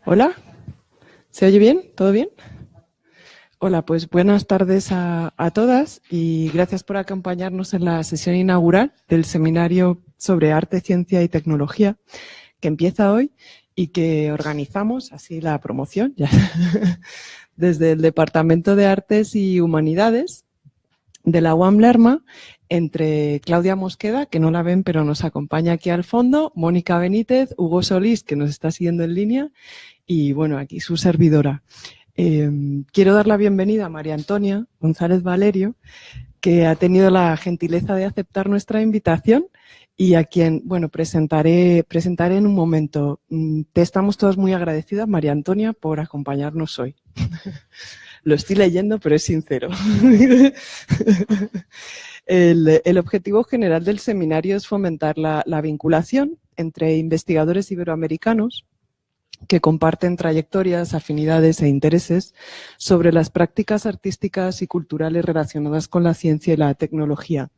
Hola, ¿se oye bien? ¿Todo bien? Hola, pues buenas tardes a todas y gracias por acompañarnos en la sesión inaugural del seminario sobre arte, ciencia y tecnología que empieza hoy y que organizamos, así la promoción, ya, desde el Departamento de Artes y Humanidades de la UAM Lerma, entre Claudia Mosqueda, que no la ven pero nos acompaña aquí al fondo, Mónica Benítez, Hugo Solís, que nos está siguiendo en línea, y bueno, aquí su servidora. Quiero dar la bienvenida a María Antonia González Valerio, que ha tenido la gentileza de aceptar nuestra invitación y a quien, bueno, presentaré en un momento. Te estamos todos muy agradecidas, María Antonia, por acompañarnos hoy. Lo estoy leyendo, pero es sincero. El objetivo general del seminario es fomentar la vinculación entre investigadores iberoamericanos que comparten trayectorias, afinidades e intereses sobre las prácticas artísticas y culturales relacionadas con la ciencia y la tecnología.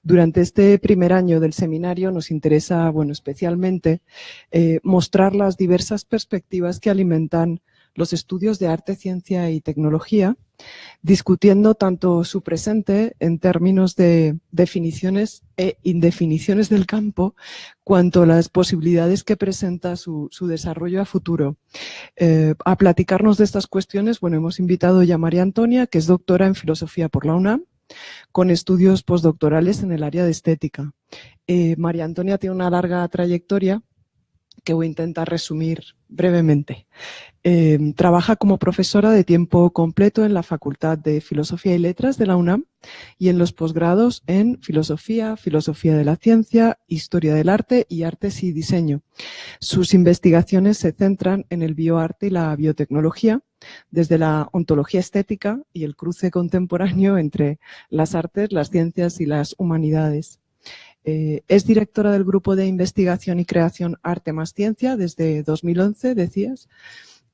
Durante este primer año del seminario nos interesa, bueno, especialmente mostrar las diversas perspectivas que alimentan los estudios de arte, ciencia y tecnología, discutiendo tanto su presente en términos de definiciones e indefiniciones del campo, cuanto las posibilidades que presenta su desarrollo a futuro. A platicarnos de estas cuestiones, bueno, hemos invitado ya a María Antonia, que es doctora en filosofía por la UNAM, con estudios postdoctorales en el área de estética. María Antonia tiene una larga trayectoria que voy a intentar resumir brevemente. Trabaja como profesora de tiempo completo en la Facultad de Filosofía y Letras de la UNAM y en los posgrados en Filosofía, Filosofía de la Ciencia, Historia del Arte y Artes y Diseño. Sus investigaciones se centran en el bioarte y la biotecnología, desde la ontología estética y el cruce contemporáneo entre las artes, las ciencias y las humanidades. Es directora del Grupo de Investigación y Creación Arte más Ciencia desde 2011, decías,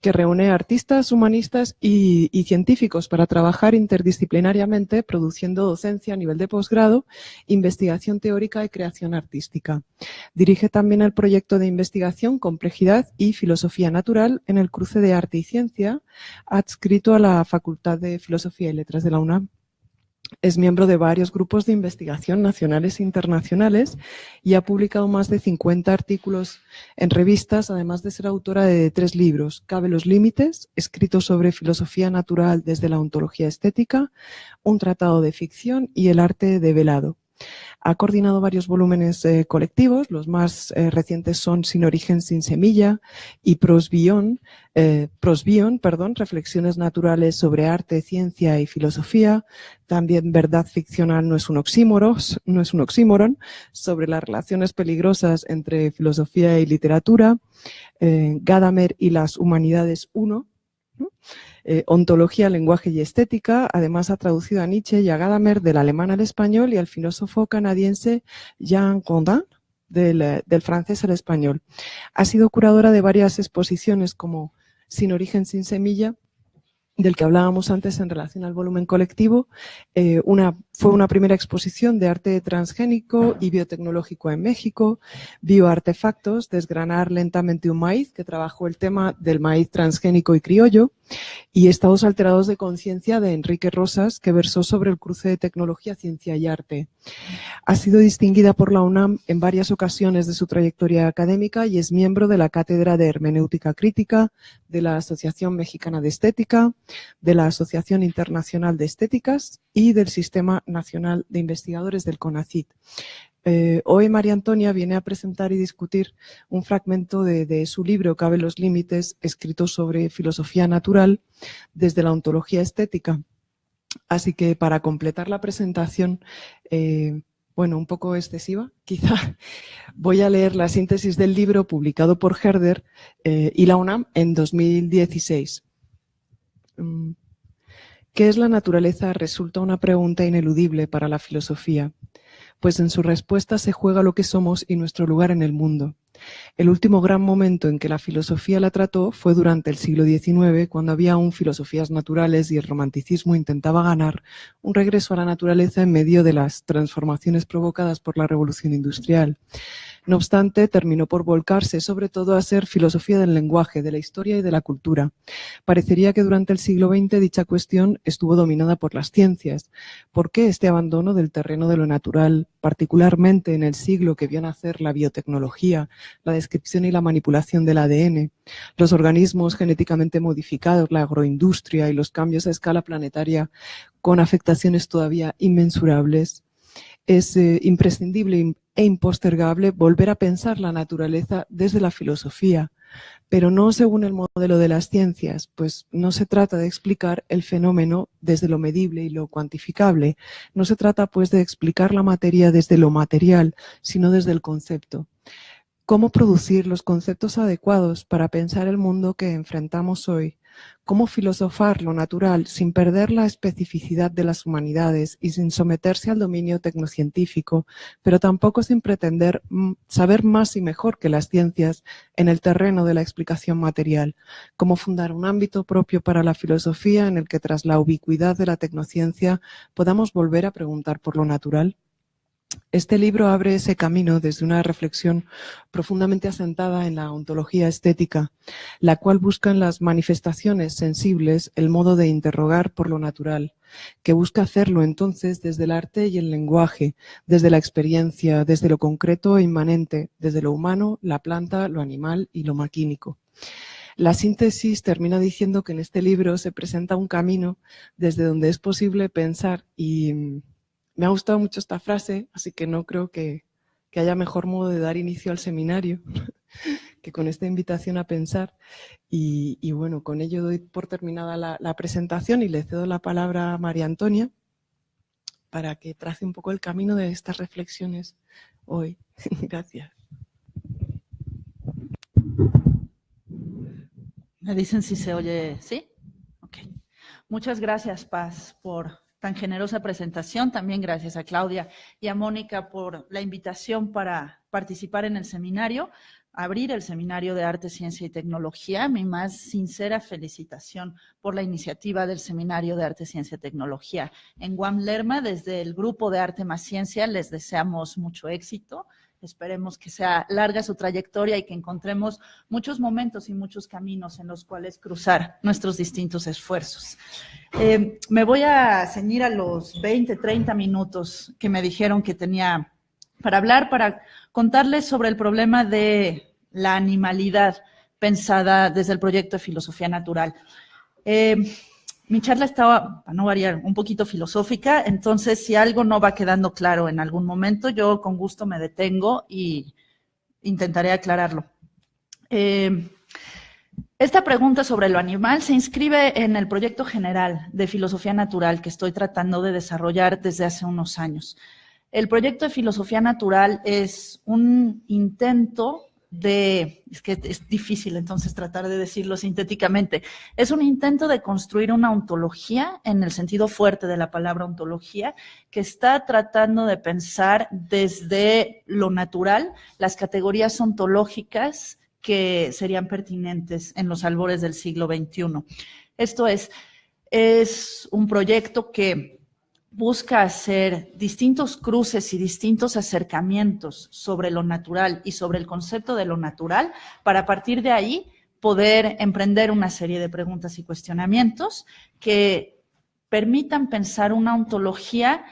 que reúne artistas, humanistas y científicos para trabajar interdisciplinariamente, produciendo docencia a nivel de posgrado, investigación teórica y creación artística. Dirige también el proyecto de investigación Complejidad y Filosofía Natural en el cruce de arte y ciencia, adscrito a la Facultad de Filosofía y Letras de la UNAM. Es miembro de varios grupos de investigación nacionales e internacionales y ha publicado más de 50 artículos en revistas, además de ser autora de 3 libros: Cabe los límites, escrito sobre filosofía natural desde la ontología estética, un tratado de ficción y el arte de velado. Ha coordinado varios volúmenes colectivos, los más recientes son Sin origen, sin semilla y Prosbion, reflexiones naturales sobre arte, ciencia y filosofía. También Verdad ficcional no es un oxímoron, sobre las relaciones peligrosas entre filosofía y literatura. Gadamer y las humanidades 1. Ontología, lenguaje y estética. Además ha traducido a Nietzsche y a Gadamer del alemán al español y al filósofo canadiense Jean Condin del francés al español. Ha sido curadora de varias exposiciones como Sin origen, sin semilla, del que hablábamos antes en relación al volumen colectivo. Fue una primera exposición de arte transgénico y biotecnológico en México. Bioartefactos, desgranar lentamente un maíz, que trabajó el tema del maíz transgénico y criollo. Y Estados alterados de conciencia, de Enrique Rosas, que versó sobre el cruce de tecnología, ciencia y arte. Ha sido distinguida por la UNAM en varias ocasiones de su trayectoria académica y es miembro de la Cátedra de Hermenéutica Crítica, de la Asociación Mexicana de Estética, de la Asociación Internacional de Estéticas y del Sistema Nacional de Investigadores del CONACYT. Hoy María Antonia viene a presentar y discutir un fragmento de su libro Cabe los límites, escrito sobre filosofía natural desde la ontología estética. Así que para completar la presentación, bueno, un poco excesiva, quizá, voy a leer la síntesis del libro publicado por Herder y la UNAM en 2016. ¿Qué es la naturaleza? Resulta una pregunta ineludible para la filosofía, pues en su respuesta se juega lo que somos y nuestro lugar en el mundo. El último gran momento en que la filosofía la trató fue durante el siglo XIX, cuando había aún filosofías naturales y el romanticismo intentaba ganar un regreso a la naturaleza en medio de las transformaciones provocadas por la revolución industrial. No obstante, terminó por volcarse sobre todo a ser filosofía del lenguaje, de la historia y de la cultura. Parecería que durante el siglo XX dicha cuestión estuvo dominada por las ciencias. ¿Por qué este abandono del terreno de lo natural, particularmente en el siglo que vio nacer la biotecnología, la descripción y la manipulación del ADN, los organismos genéticamente modificados, la agroindustria y los cambios a escala planetaria con afectaciones todavía inmensurables? Es imprescindible e impostergable volver a pensar la naturaleza desde la filosofía, pero no según el modelo de las ciencias, pues no se trata de explicar el fenómeno desde lo medible y lo cuantificable, no se trata pues de explicar la materia desde lo material, sino desde el concepto. ¿Cómo producir los conceptos adecuados para pensar el mundo que enfrentamos hoy? ¿Cómo filosofar lo natural sin perder la especificidad de las humanidades y sin someterse al dominio tecnocientífico, pero tampoco sin pretender saber más y mejor que las ciencias en el terreno de la explicación material? ¿Cómo fundar un ámbito propio para la filosofía en el que tras la ubicuidad de la tecnociencia podamos volver a preguntar por lo natural? Este libro abre ese camino desde una reflexión profundamente asentada en la ontología estética, la cual busca en las manifestaciones sensibles el modo de interrogar por lo natural, que busca hacerlo entonces desde el arte y el lenguaje, desde la experiencia, desde lo concreto e inmanente, desde lo humano, la planta, lo animal y lo maquínico. La síntesis termina diciendo que en este libro se presenta un camino desde donde es posible pensar y me ha gustado mucho esta frase, así que no creo que haya mejor modo de dar inicio al seminario que con esta invitación a pensar. Y bueno, con ello doy por terminada la presentación y le cedo la palabra a María Antonia para que trace un poco el camino de estas reflexiones hoy. Gracias. Me dicen si se oye, ¿sí? Ok. Muchas gracias, Paz, por tan generosa presentación. También gracias a Claudia y a Mónica por la invitación para participar en el seminario, abrir el Seminario de Arte, Ciencia y Tecnología. Mi más sincera felicitación por la iniciativa del Seminario de Arte, Ciencia y Tecnología en UAM Lerma. Desde el Grupo de Arte más Ciencia les deseamos mucho éxito. Esperemos que sea larga su trayectoria y que encontremos muchos momentos y muchos caminos en los cuales cruzar nuestros distintos esfuerzos. Me voy a ceñir a los 20, 30 minutos que me dijeron que tenía para hablar, para contarles sobre el problema de la animalidad pensada desde el proyecto de filosofía natural. Mi charla estaba, para no variar, un poquito filosófica, entonces si algo no va quedando claro en algún momento, yo con gusto me detengo y intentaré aclararlo. Esta pregunta sobre lo animal se inscribe en el proyecto general de filosofía natural que estoy tratando de desarrollar desde hace unos años. El proyecto de filosofía natural es un intento es que es difícil entonces tratar de decirlo sintéticamente, es un intento de construir una ontología en el sentido fuerte de la palabra ontología, que está tratando de pensar desde lo natural las categorías ontológicas que serían pertinentes en los albores del siglo XXI. Esto es un proyecto que busca hacer distintos cruces y distintos acercamientos sobre lo natural y sobre el concepto de lo natural para a partir de ahí poder emprender una serie de preguntas y cuestionamientos que permitan pensar una ontología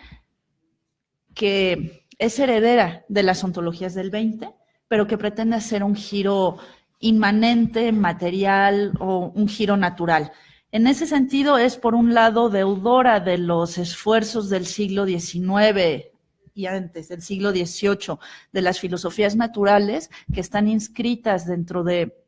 que es heredera de las ontologías del 20, pero que pretende hacer un giro inmanente, material o un giro natural. En ese sentido es, por un lado, deudora de los esfuerzos del siglo XIX y antes, del siglo XVIII, de las filosofías naturales que están inscritas dentro de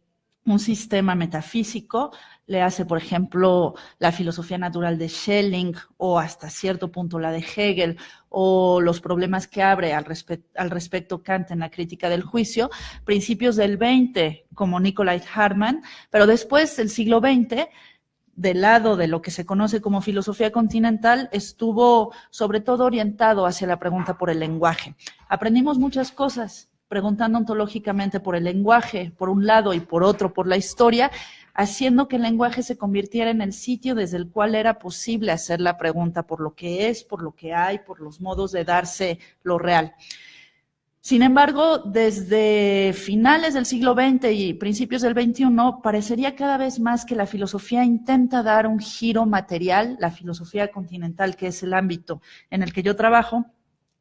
un sistema metafísico. Le hace, por ejemplo, la filosofía natural de Schelling o hasta cierto punto la de Hegel, o los problemas que abre al respecto Kant en la crítica del juicio, principios del XX como Nicolai Hartmann, pero después del siglo XX, del lado de lo que se conoce como filosofía continental, estuvo sobre todo orientado hacia la pregunta por el lenguaje. Aprendimos muchas cosas preguntando ontológicamente por el lenguaje, por un lado, y por otro, por la historia, haciendo que el lenguaje se convirtiera en el sitio desde el cual era posible hacer la pregunta por lo que es, por lo que hay, por los modos de darse lo real. Sin embargo, desde finales del siglo XX y principios del XXI, parecería cada vez más que la filosofía intenta dar un giro material, la filosofía continental, que es el ámbito en el que yo trabajo,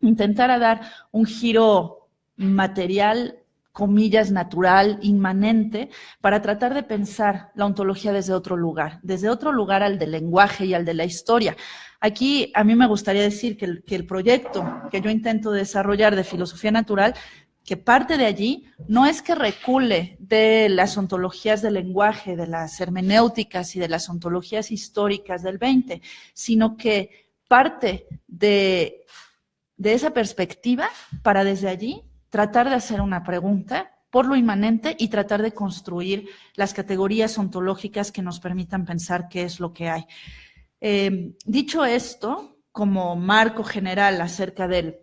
intentara dar un giro material, comillas, natural, inmanente, para tratar de pensar la ontología desde otro lugar al del lenguaje y al de la historia. Aquí a mí me gustaría decir que el proyecto que yo intento desarrollar de filosofía natural, que parte de allí, no es que recule de las ontologías del lenguaje, de las hermenéuticas y de las ontologías históricas del 20, sino que parte de esa perspectiva para desde allí tratar de hacer una pregunta por lo inmanente y tratar de construir las categorías ontológicas que nos permitan pensar qué es lo que hay. Dicho esto, como marco general acerca del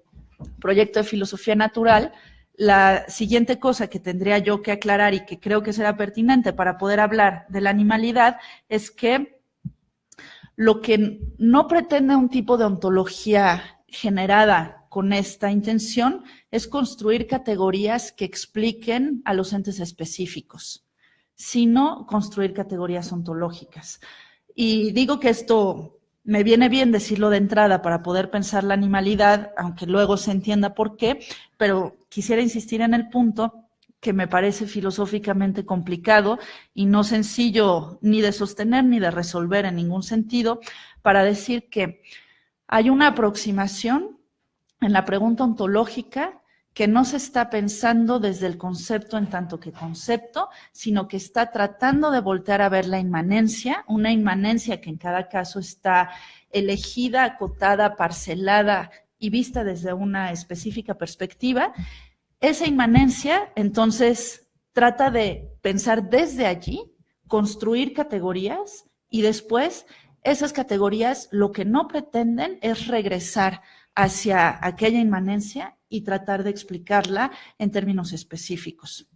proyecto de filosofía natural, la siguiente cosa que tendría yo que aclarar y que creo que será pertinente para poder hablar de la animalidad es que lo que no pretende un tipo de ontología generada con esta intención es construir categorías que expliquen a los entes específicos, sino construir categorías ontológicas. Y digo que esto me viene bien decirlo de entrada para poder pensar la animalidad, aunque luego se entienda por qué, pero quisiera insistir en el punto que me parece filosóficamente complicado y no sencillo ni de sostener ni de resolver en ningún sentido, para decir que hay una aproximación en la pregunta ontológica que no se está pensando desde el concepto en tanto que concepto, sino que está tratando de voltear a ver la inmanencia, una inmanencia que en cada caso está elegida, acotada, parcelada y vista desde una específica perspectiva. Esa inmanencia, entonces, trata de pensar desde allí, construir categorías y después esas categorías lo que no pretenden es regresar hacia aquella inmanencia y tratar de explicarla en términos específicos.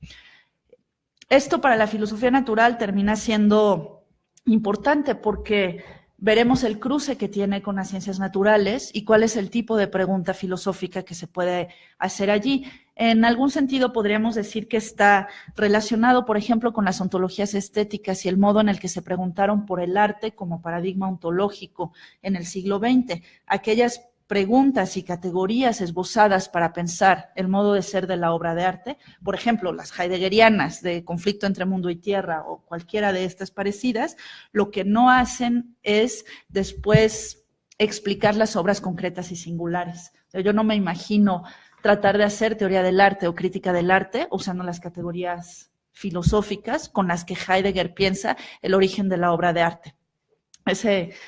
Esto para la filosofía natural termina siendo importante porque veremos el cruce que tiene con las ciencias naturales y cuál es el tipo de pregunta filosófica que se puede hacer allí. En algún sentido podríamos decir que está relacionado, por ejemplo, con las ontologías estéticas y el modo en el que se preguntaron por el arte como paradigma ontológico en el siglo XX. Aquellas preguntas y categorías esbozadas para pensar el modo de ser de la obra de arte, por ejemplo, las heideggerianas de conflicto entre mundo y tierra o cualquiera de estas parecidas, lo que no hacen es después explicar las obras concretas y singulares. O sea, yo no me imagino tratar de hacer teoría del arte o crítica del arte usando las categorías filosóficas con las que Heidegger piensa el origen de la obra de arte.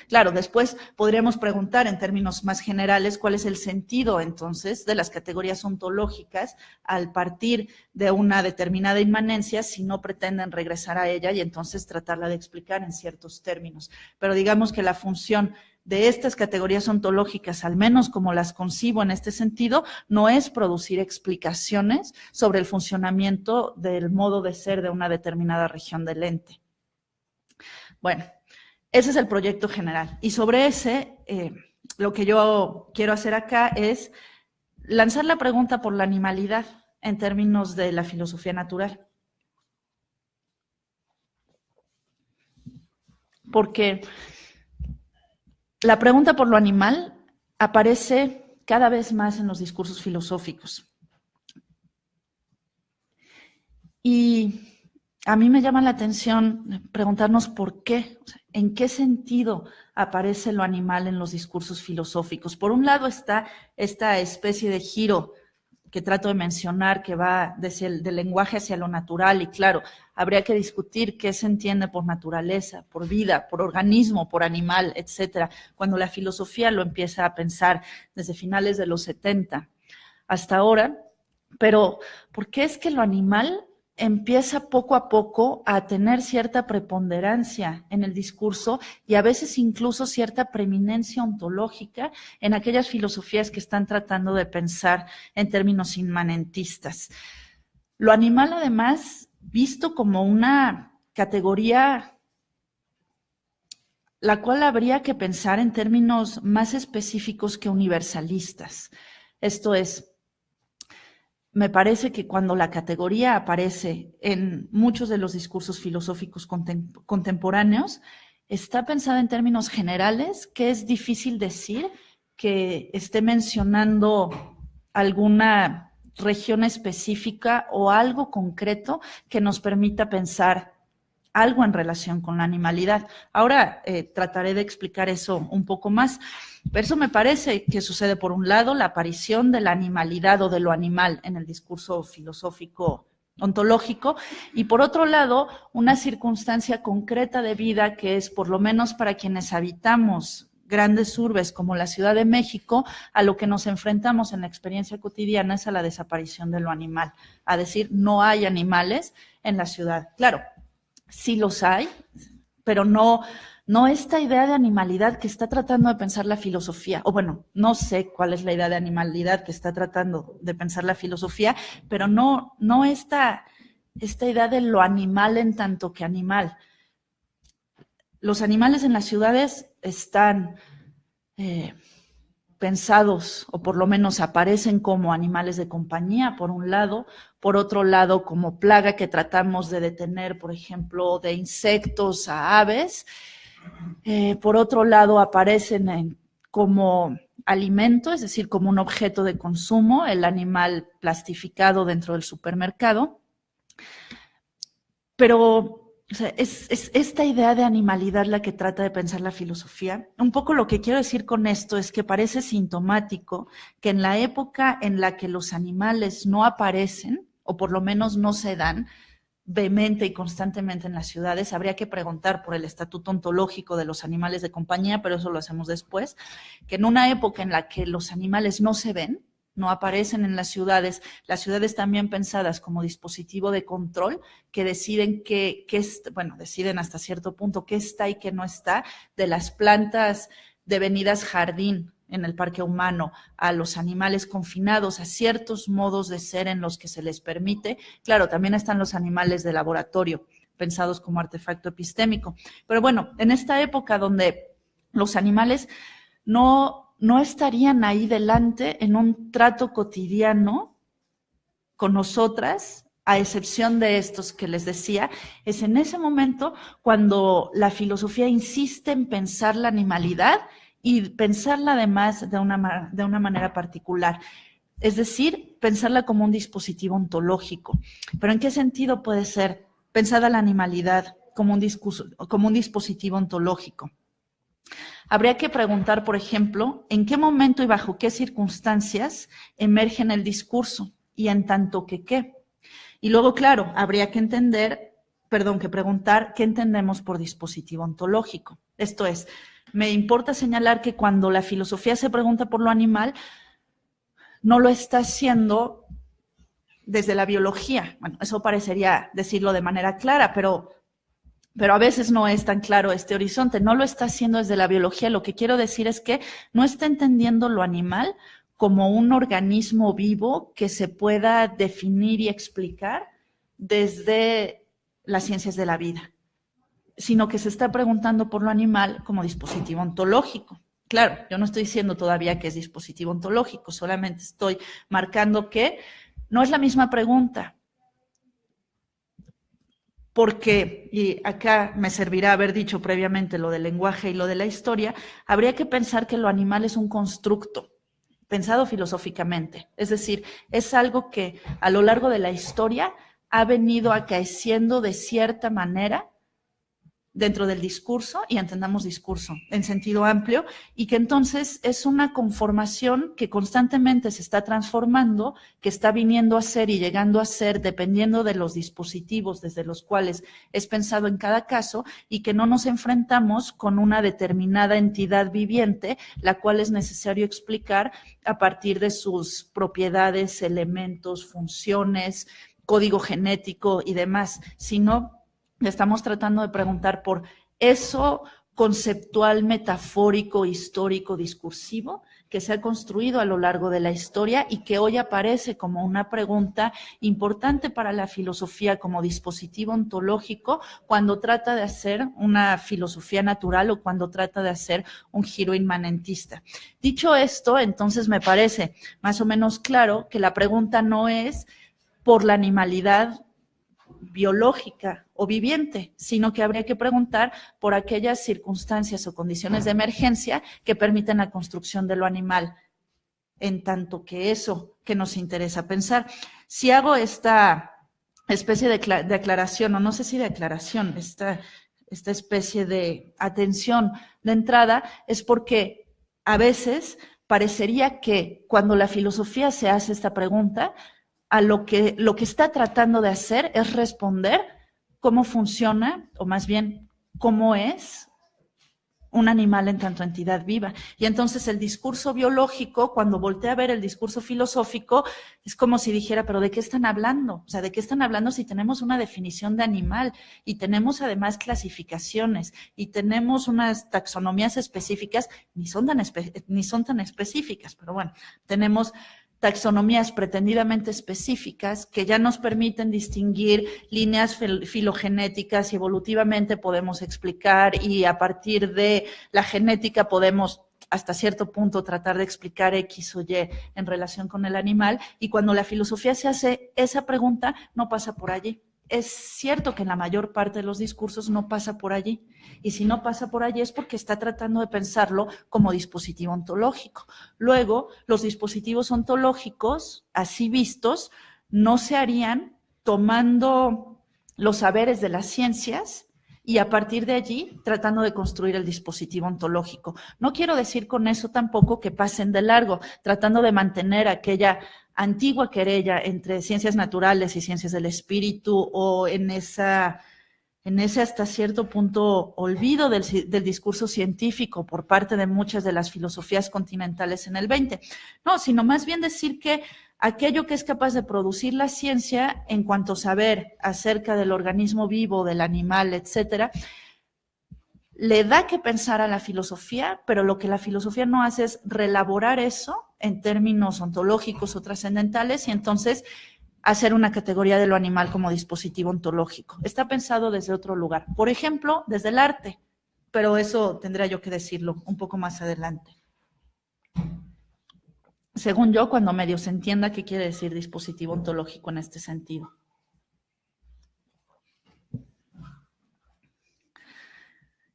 Claro, después podríamos preguntar en términos más generales cuál es el sentido entonces de las categorías ontológicas al partir de una determinada inmanencia si no pretenden regresar a ella y entonces tratarla de explicar en ciertos términos. Pero digamos que la función de estas categorías ontológicas, al menos como las concibo en este sentido, no es producir explicaciones sobre el funcionamiento del modo de ser de una determinada región del ente. Bueno, ese es el proyecto general. Y sobre ese, lo que yo quiero hacer acá es lanzar la pregunta por la animalidad en términos de la filosofía natural. Porque la pregunta por lo animal aparece cada vez más en los discursos filosóficos. Y a mí me llama la atención preguntarnos por qué, o sea, en qué sentido aparece lo animal en los discursos filosóficos. Por un lado está esta especie de giro que trato de mencionar, que va desde del lenguaje hacia lo natural, y claro, habría que discutir qué se entiende por naturaleza, por vida, por organismo, por animal, etcétera, cuando la filosofía lo empieza a pensar desde finales de los 70 hasta ahora. Pero, ¿por qué es que lo animal empieza poco a poco a tener cierta preponderancia en el discurso y a veces incluso cierta preeminencia ontológica en aquellas filosofías que están tratando de pensar en términos inmanentistas. Lo animal, además, visto como una categoría la cual habría que pensar en términos más específicos que universalistas. Esto es, me parece que cuando la categoría aparece en muchos de los discursos filosóficos contemporáneos, está pensada en términos generales, que es difícil decir que esté mencionando alguna región específica o algo concreto que nos permita pensar algo en relación con la animalidad. Ahora trataré de explicar eso un poco más. Pero eso me parece que sucede, por un lado, la aparición de la animalidad o de lo animal en el discurso filosófico ontológico, y por otro lado, una circunstancia concreta de vida que es, por lo menos para quienes habitamos grandes urbes como la Ciudad de México, a lo que nos enfrentamos en la experiencia cotidiana es a la desaparición de lo animal, a decir, no hay animales en la ciudad. Claro, sí los hay, pero no esta idea de animalidad que está tratando de pensar la filosofía, o bueno, no sé cuál es la idea de animalidad que está tratando de pensar la filosofía, pero no esta idea de lo animal en tanto que animal. Los animales en las ciudades están pensados, o por lo menos aparecen como animales de compañía, por un lado, por otro lado, como plaga que tratamos de detener, por ejemplo, de insectos a aves, por otro lado, aparecen como alimento, es decir, como un objeto de consumo, el animal plastificado dentro del supermercado, pero o sea, es esta idea de animalidad la que trata de pensar la filosofía. Un poco lo que quiero decir con esto es que parece sintomático que en la época en la que los animales no aparecen, o por lo menos no se dan vehemente y constantemente en las ciudades, habría que preguntar por el estatuto ontológico de los animales de compañía, pero eso lo hacemos después, que en una época en la que los animales no se ven, no aparecen en las ciudades también pensadas como dispositivo de control, que deciden deciden hasta cierto punto qué está y qué no está, de las plantas devenidas jardín en el parque humano, a los animales confinados, a ciertos modos de ser en los que se les permite. Claro, también están los animales de laboratorio, pensados como artefacto epistémico. Pero bueno, en esta época donde los animales no estarían ahí delante en un trato cotidiano con nosotras, a excepción de estos que les decía, es en ese momento cuando la filosofía insiste en pensar la animalidad y pensarla además de una manera particular. Es decir, pensarla como un dispositivo ontológico. ¿Pero en qué sentido puede ser pensada la animalidad como un dispositivo ontológico? Habría que preguntar, por ejemplo, en qué momento y bajo qué circunstancias emerge en el discurso y en tanto que qué. Y luego, claro, habría que preguntar qué entendemos por dispositivo ontológico. Esto es, me importa señalar que cuando la filosofía se pregunta por lo animal, no lo está haciendo desde la biología. Bueno, eso parecería decirlo de manera clara, pero a veces no es tan claro este horizonte. No lo está haciendo desde la biología. Lo que quiero decir es que no está entendiendo lo animal como un organismo vivo que se pueda definir y explicar desde las ciencias de la vida, sino que se está preguntando por lo animal como dispositivo ontológico. Claro, yo no estoy diciendo todavía que es dispositivo ontológico, solamente estoy marcando que no es la misma pregunta. Porque, y acá me servirá haber dicho previamente lo del lenguaje y lo de la historia, habría que pensar que lo animal es un constructo, pensado filosóficamente. Es decir, es algo que a lo largo de la historia ha venido acaeciendo de cierta manera dentro del discurso, y entendamos discurso en sentido amplio, y que entonces es una conformación que constantemente se está transformando, que está viniendo a ser y llegando a ser dependiendo de los dispositivos desde los cuales es pensado en cada caso, y que no nos enfrentamos con una determinada entidad viviente, la cual es necesario explicar a partir de sus propiedades, elementos, funciones, código genético y demás, sino estamos tratando de preguntar por eso conceptual, metafórico, histórico, discursivo, que se ha construido a lo largo de la historia y que hoy aparece como una pregunta importante para la filosofía como dispositivo ontológico cuando trata de hacer una filosofía natural o cuando trata de hacer un giro inmanentista. Dicho esto, entonces me parece más o menos claro que la pregunta no es por la animalidad biológica o viviente, sino que habría que preguntar por aquellas circunstancias o condiciones de emergencia que permiten la construcción de lo animal, en tanto que eso que nos interesa pensar. Si hago esta especie de aclaración, o no sé si de aclaración, esta especie de atención de entrada, es porque a veces parecería que cuando la filosofía se hace esta pregunta, a lo que está tratando de hacer es responder cómo funciona, o más bien, cómo es un animal en tanto entidad viva. Y entonces el discurso biológico, cuando voltea a ver el discurso filosófico, es como si dijera, pero ¿de qué están hablando? O sea, ¿de qué están hablando si tenemos una definición de animal y tenemos además clasificaciones y tenemos unas taxonomías específicas, ni son tan específicas, pero bueno, tenemos taxonomías pretendidamente específicas que ya nos permiten distinguir líneas filogenéticas y evolutivamente podemos explicar y a partir de la genética podemos hasta cierto punto tratar de explicar X o Y en relación con el animal y cuando la filosofía se hace esa pregunta no pasa por allí. Es cierto que en la mayor parte de los discursos no pasa por allí. Y si no pasa por allí es porque está tratando de pensarlo como dispositivo ontológico. Luego, los dispositivos ontológicos, así vistos, no se harían tomando los saberes de las ciencias y a partir de allí tratando de construir el dispositivo ontológico. No quiero decir con eso tampoco que pasen de largo, tratando de mantener aquella antigua querella entre ciencias naturales y ciencias del espíritu o en ese hasta cierto punto olvido del discurso científico por parte de muchas de las filosofías continentales en el 20. No, sino más bien decir que aquello que es capaz de producir la ciencia en cuanto a saber acerca del organismo vivo, del animal, etcétera, le da que pensar a la filosofía, pero lo que la filosofía no hace es reelaborar eso en términos ontológicos o trascendentales y entonces hacer una categoría de lo animal como dispositivo ontológico. Está pensado desde otro lugar. Por ejemplo, desde el arte, pero eso tendría yo que decirlo un poco más adelante. Según yo, cuando medio se entienda qué quiere decir dispositivo ontológico en este sentido.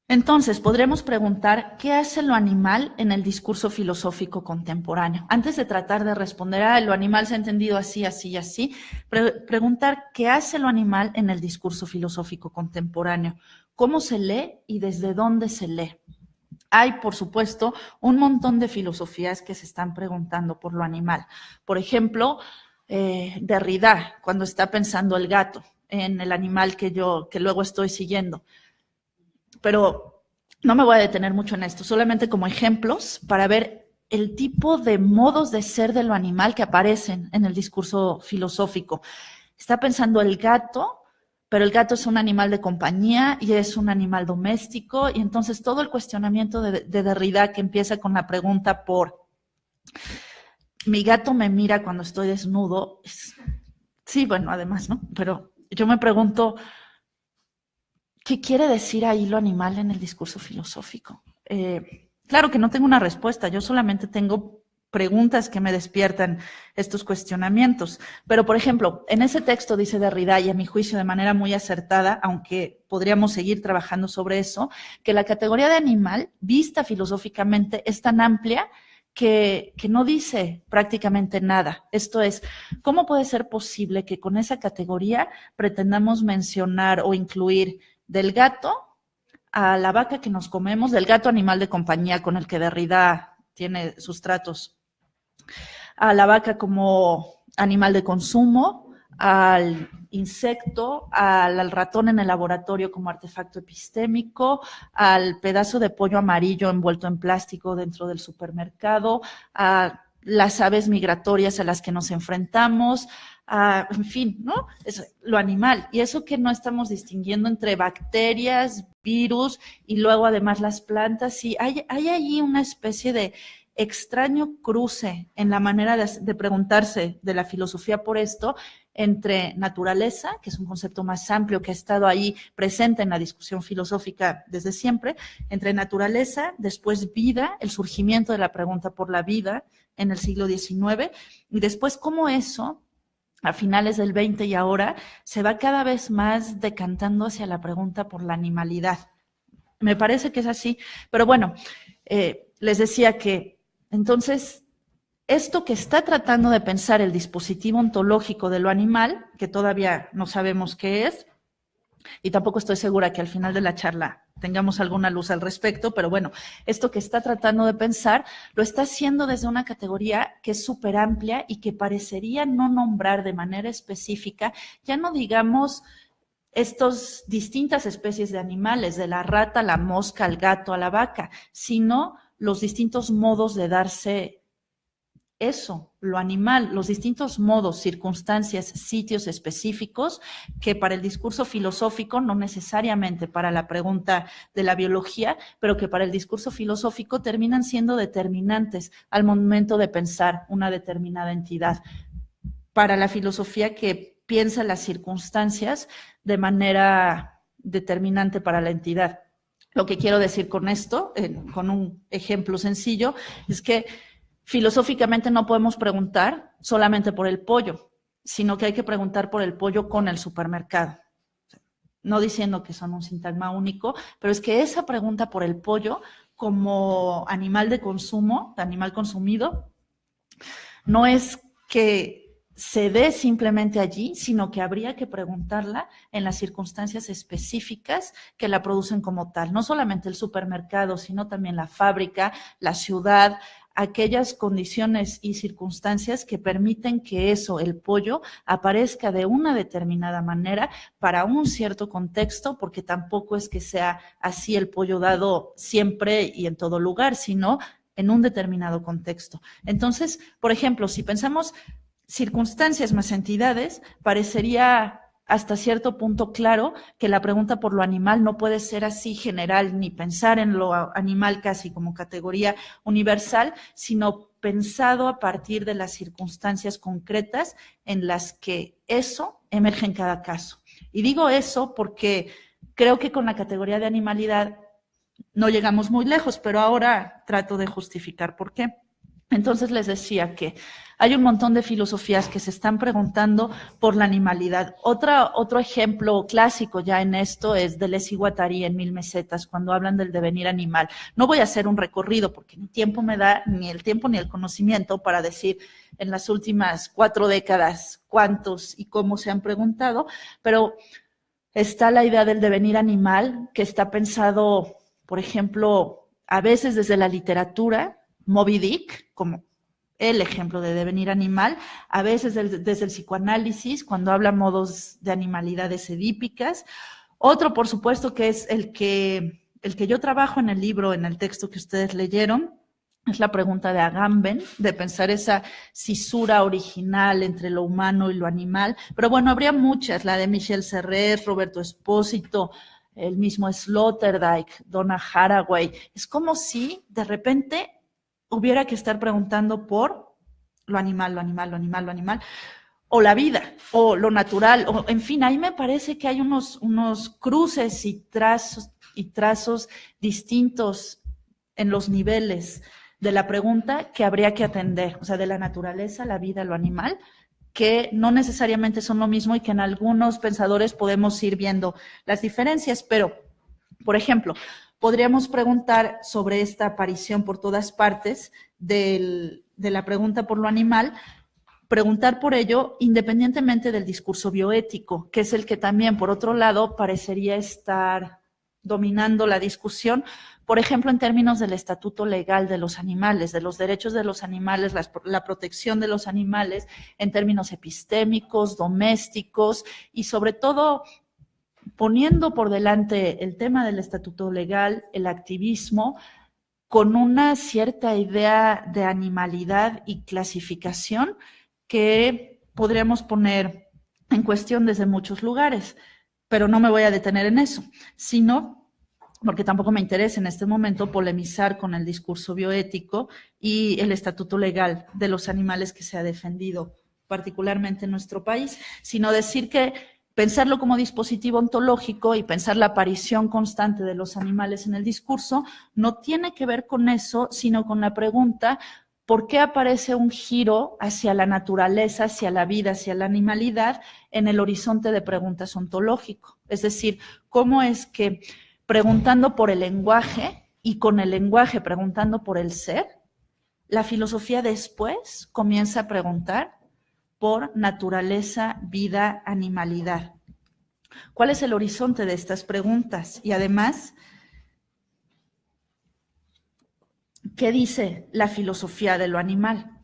Entonces, podremos preguntar, ¿qué hace lo animal en el discurso filosófico contemporáneo? Antes de tratar de responder, lo animal se ha entendido así, así y así, preguntar, ¿qué hace lo animal en el discurso filosófico contemporáneo? ¿Cómo se lee y desde dónde se lee? Hay, por supuesto, un montón de filosofías que se están preguntando por lo animal. Por ejemplo, Derrida, cuando está pensando el gato en el animal que luego estoy siguiendo. Pero no me voy a detener mucho en esto, solamente como ejemplos para ver el tipo de modos de ser de lo animal que aparecen en el discurso filosófico. Está pensando el gato, pero el gato es un animal de compañía y es un animal doméstico, y entonces todo el cuestionamiento de Derrida que empieza con la pregunta por ¿mi gato me mira cuando estoy desnudo? Sí, bueno, además, ¿no? Pero yo me pregunto, ¿qué quiere decir ahí lo animal en el discurso filosófico? Claro que no tengo una respuesta, yo solamente tengo preguntas que me despiertan estos cuestionamientos. Pero, por ejemplo, en ese texto dice Derrida, y a mi juicio de manera muy acertada, aunque podríamos seguir trabajando sobre eso, que la categoría de animal, vista filosóficamente, es tan amplia que no dice prácticamente nada. Esto es, ¿cómo puede ser posible que con esa categoría pretendamos mencionar o incluir del gato a la vaca que nos comemos, del gato animal de compañía con el que Derrida tiene sus tratos, a la vaca como animal de consumo, al insecto, al ratón en el laboratorio como artefacto epistémico, al pedazo de pollo amarillo envuelto en plástico dentro del supermercado, a las aves migratorias a las que nos enfrentamos, en fin, ¿no? Es lo animal. Y eso que no estamos distinguiendo entre bacterias, virus y luego además las plantas. Y hay allí una especie de extraño cruce en la manera de preguntarse de la filosofía por esto entre naturaleza, que es un concepto más amplio que ha estado ahí presente en la discusión filosófica desde siempre, entre naturaleza, después vida, el surgimiento de la pregunta por la vida en el siglo XIX, y después cómo eso, a finales del XX y ahora, se va cada vez más decantando hacia la pregunta por la animalidad. Me parece que es así, pero bueno, les decía que entonces esto que está tratando de pensar el dispositivo ontológico de lo animal, que todavía no sabemos qué es, y tampoco estoy segura que al final de la charla tengamos alguna luz al respecto, pero bueno, esto que está tratando de pensar lo está haciendo desde una categoría que es súper amplia y que parecería no nombrar de manera específica, ya no digamos estas distintas especies de animales, de la rata, la mosca, al gato, a la vaca, sino los distintos modos de darse eso, lo animal, los distintos modos, circunstancias, sitios específicos que para el discurso filosófico, no necesariamente para la pregunta de la biología, pero que para el discurso filosófico terminan siendo determinantes al momento de pensar una determinada entidad. Para la filosofía que piensa las circunstancias de manera determinante para la entidad. Lo que quiero decir con esto, con un ejemplo sencillo, es que filosóficamente no podemos preguntar solamente por el pollo, sino que hay que preguntar por el pollo con el supermercado. No diciendo que son un sintagma único, pero es que esa pregunta por el pollo como animal de consumo, animal consumido, no es que se dé simplemente allí, sino que habría que preguntarla en las circunstancias específicas que la producen como tal. No solamente el supermercado, sino también la fábrica, la ciudad, aquellas condiciones y circunstancias que permiten que eso, el pollo, aparezca de una determinada manera para un cierto contexto, porque tampoco es que sea así el pollo dado siempre y en todo lugar, sino en un determinado contexto. Entonces, por ejemplo, si pensamos circunstancias más entidades, parecería hasta cierto punto claro que la pregunta por lo animal no puede ser así general, ni pensar en lo animal casi como categoría universal, sino pensado a partir de las circunstancias concretas en las que eso emerge en cada caso. Y digo eso porque creo que con la categoría de animalidad no llegamos muy lejos, pero ahora trato de justificar por qué. Entonces les decía que hay un montón de filosofías que se están preguntando por la animalidad. Otro ejemplo clásico ya en esto es Deleuze y Guattari en Mil Mesetas, cuando hablan del devenir animal. No voy a hacer un recorrido porque ni tiempo me da, ni el tiempo ni el conocimiento para decir en las últimas 4 décadas cuántos y cómo se han preguntado, pero está la idea del devenir animal que está pensado, por ejemplo, a veces desde la literatura, Moby Dick, como el ejemplo de devenir animal, a veces desde el psicoanálisis, cuando habla modos de animalidades edípicas. Otro, por supuesto, que es el que yo trabajo en el libro, en el texto que ustedes leyeron, es la pregunta de Agamben, de pensar esa cisura original entre lo humano y lo animal. Pero bueno, habría muchas, la de Michel Serres, Roberto Espósito, el mismo Sloterdijk, Donna Haraway. Es como si de repente hubiera que estar preguntando por lo animal, lo animal, lo animal, lo animal, o la vida, o lo natural, o en fin, ahí me parece que hay unos cruces y trazos distintos en los niveles de la pregunta que habría que atender, o sea, de la naturaleza, la vida, lo animal, que no necesariamente son lo mismo y que en algunos pensadores podemos ir viendo las diferencias, pero, por ejemplo, podríamos preguntar sobre esta aparición por todas partes de la pregunta por lo animal, preguntar por ello independientemente del discurso bioético, que es el que también, por otro lado, parecería estar dominando la discusión, por ejemplo, en términos del estatuto legal de los animales, de los derechos de los animales, la protección de los animales en términos epistémicos, domésticos y sobre todo poniendo por delante el tema del estatuto legal, el activismo, con una cierta idea de animalidad y clasificación que podríamos poner en cuestión desde muchos lugares, pero no me voy a detener en eso, sino porque tampoco me interesa en este momento polemizar con el discurso bioético y el estatuto legal de los animales que se ha defendido particularmente en nuestro país, sino decir que pensarlo como dispositivo ontológico y pensar la aparición constante de los animales en el discurso no tiene que ver con eso, sino con la pregunta: ¿por qué aparece un giro hacia la naturaleza, hacia la vida, hacia la animalidad en el horizonte de preguntas ontológico? Es decir, ¿cómo es que preguntando por el lenguaje y con el lenguaje preguntando por el ser, la filosofía después comienza a preguntar por naturaleza, vida, animalidad? ¿Cuál es el horizonte de estas preguntas? Y además, ¿qué dice la filosofía de lo animal?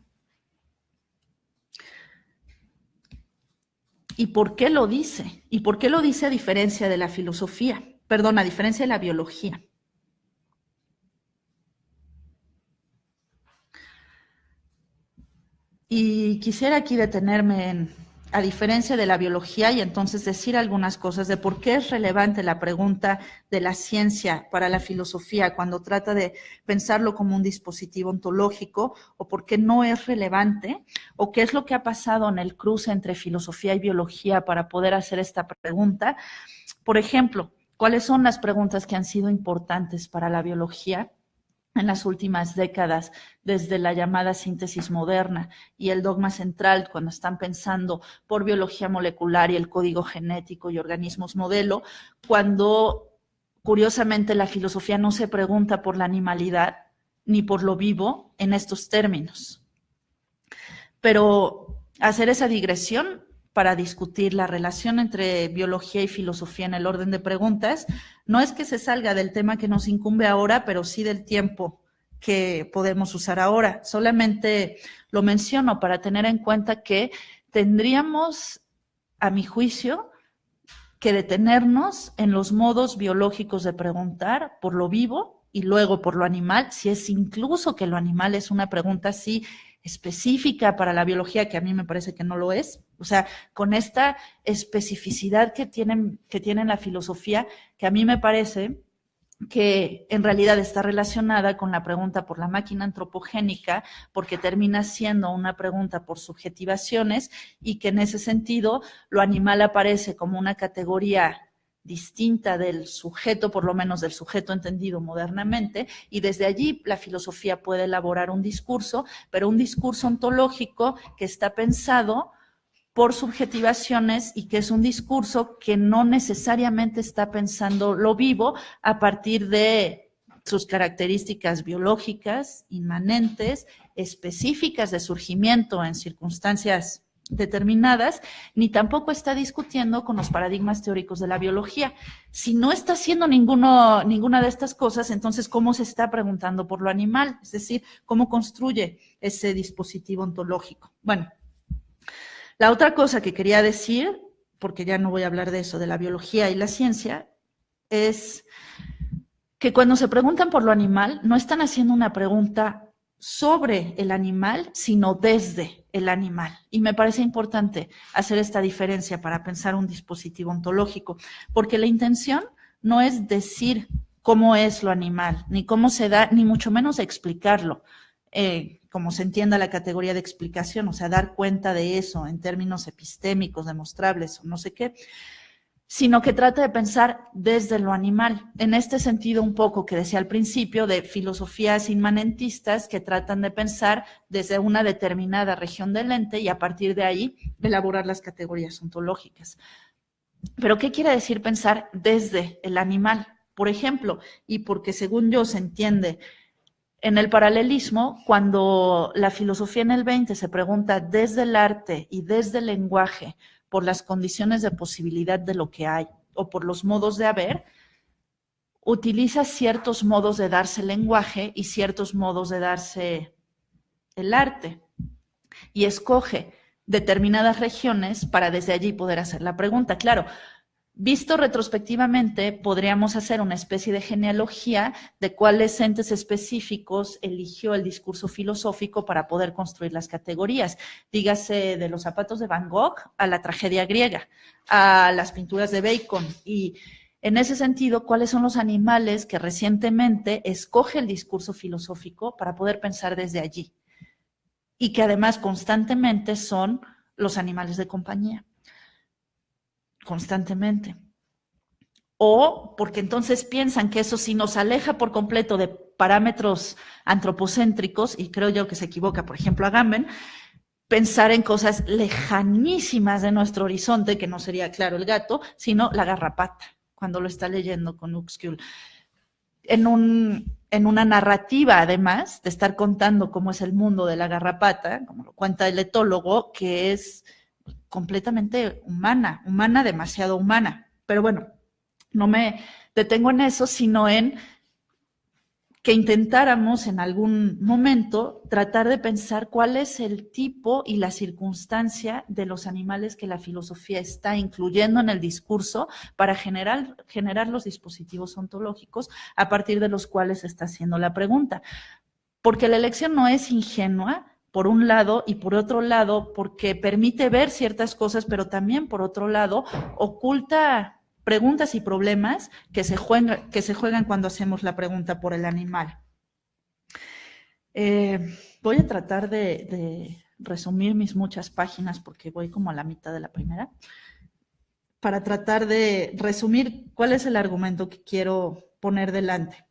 ¿Y por qué lo dice? ¿Y por qué lo dice a diferencia de la filosofía? Perdón, a diferencia de la biología. Y quisiera aquí detenerme en, a diferencia de la biología, y entonces decir algunas cosas de por qué es relevante la pregunta de la ciencia para la filosofía cuando trata de pensarlo como un dispositivo ontológico, o por qué no es relevante, o qué es lo que ha pasado en el cruce entre filosofía y biología para poder hacer esta pregunta. Por ejemplo, ¿cuáles son las preguntas que han sido importantes para la biología en las últimas décadas, desde la llamada síntesis moderna y el dogma central, cuando están pensando por biología molecular y el código genético y organismos modelo, cuando curiosamente la filosofía no se pregunta por la animalidad ni por lo vivo en estos términos? Pero hacer esa digresión para discutir la relación entre biología y filosofía en el orden de preguntas no es que se salga del tema que nos incumbe ahora, pero sí del tiempo que podemos usar ahora. Solamente lo menciono para tener en cuenta que tendríamos, a mi juicio, que detenernos en los modos biológicos de preguntar por lo vivo y luego por lo animal, si es incluso que lo animal es una pregunta así específica para la biología, que a mí me parece que no lo es. O sea, con esta especificidad que tienen la filosofía, que a mí me parece que en realidad está relacionada con la pregunta por la máquina antropogénica, porque termina siendo una pregunta por subjetivaciones, y que en ese sentido lo animal aparece como una categoría distinta del sujeto, por lo menos del sujeto entendido modernamente, y desde allí la filosofía puede elaborar un discurso, pero un discurso ontológico que está pensado por subjetivaciones y que es un discurso que no necesariamente está pensando lo vivo a partir de sus características biológicas, inmanentes, específicas de surgimiento en circunstancias determinadas, ni tampoco está discutiendo con los paradigmas teóricos de la biología. Si no está haciendo ninguna de estas cosas, entonces, ¿cómo se está preguntando por lo animal? Es decir, ¿cómo construye ese dispositivo ontológico? Bueno, la otra cosa que quería decir, porque ya no voy a hablar de eso, de la biología y la ciencia, es que cuando se preguntan por lo animal, no están haciendo una pregunta sobre el animal, sino desde el animal. Y me parece importante hacer esta diferencia para pensar un dispositivo ontológico, porque la intención no es decir cómo es lo animal, ni cómo se da, ni mucho menos explicarlo. Como se entienda la categoría de explicación, o sea, dar cuenta de eso en términos epistémicos, demostrables o no sé qué, sino que trata de pensar desde lo animal. En este sentido, un poco que decía al principio, de filosofías inmanentistas que tratan de pensar desde una determinada región del ente y a partir de ahí elaborar las categorías ontológicas. Pero, ¿qué quiere decir pensar desde el animal? Por ejemplo, y porque según yo se entiende en el paralelismo, cuando la filosofía en el 20 se pregunta desde el arte y desde el lenguaje por las condiciones de posibilidad de lo que hay o por los modos de haber, utiliza ciertos modos de darse el lenguaje y ciertos modos de darse el arte y escoge determinadas regiones para desde allí poder hacer la pregunta. Claro, Visto retrospectivamente, podríamos hacer una especie de genealogía de cuáles entes específicos eligió el discurso filosófico para poder construir las categorías. Dígase de los zapatos de Van Gogh a la tragedia griega, a las pinturas de Bacon. Y en ese sentido, ¿cuáles son los animales que recientemente escoge el discurso filosófico para poder pensar desde allí? Y que además constantemente son los animales de compañía. Constantemente. O porque entonces piensan que eso sí nos aleja por completo de parámetros antropocéntricos, y creo yo que se equivoca, por ejemplo, Agamben, pensar en cosas lejanísimas de nuestro horizonte, que no sería, claro, el gato, sino la garrapata, cuando lo está leyendo con Uxküll. En una narrativa, además, de estar contando cómo es el mundo de la garrapata, como lo cuenta el etólogo, que es completamente humana, demasiado humana. Pero bueno, no me detengo en eso, sino en que intentáramos en algún momento tratar de pensar cuál es el tipo y la circunstancia de los animales que la filosofía está incluyendo en el discurso para generar los dispositivos ontológicos a partir de los cuales se está haciendo la pregunta. Porque la elección no es ingenua, por un lado, y por otro lado, porque permite ver ciertas cosas, pero también, por otro lado, oculta preguntas y problemas que se juegan cuando hacemos la pregunta por el animal. Voy a tratar de resumir mis muchas páginas, porque voy como a la mitad de la primera, para tratar de resumir cuál es el argumento que quiero poner delante.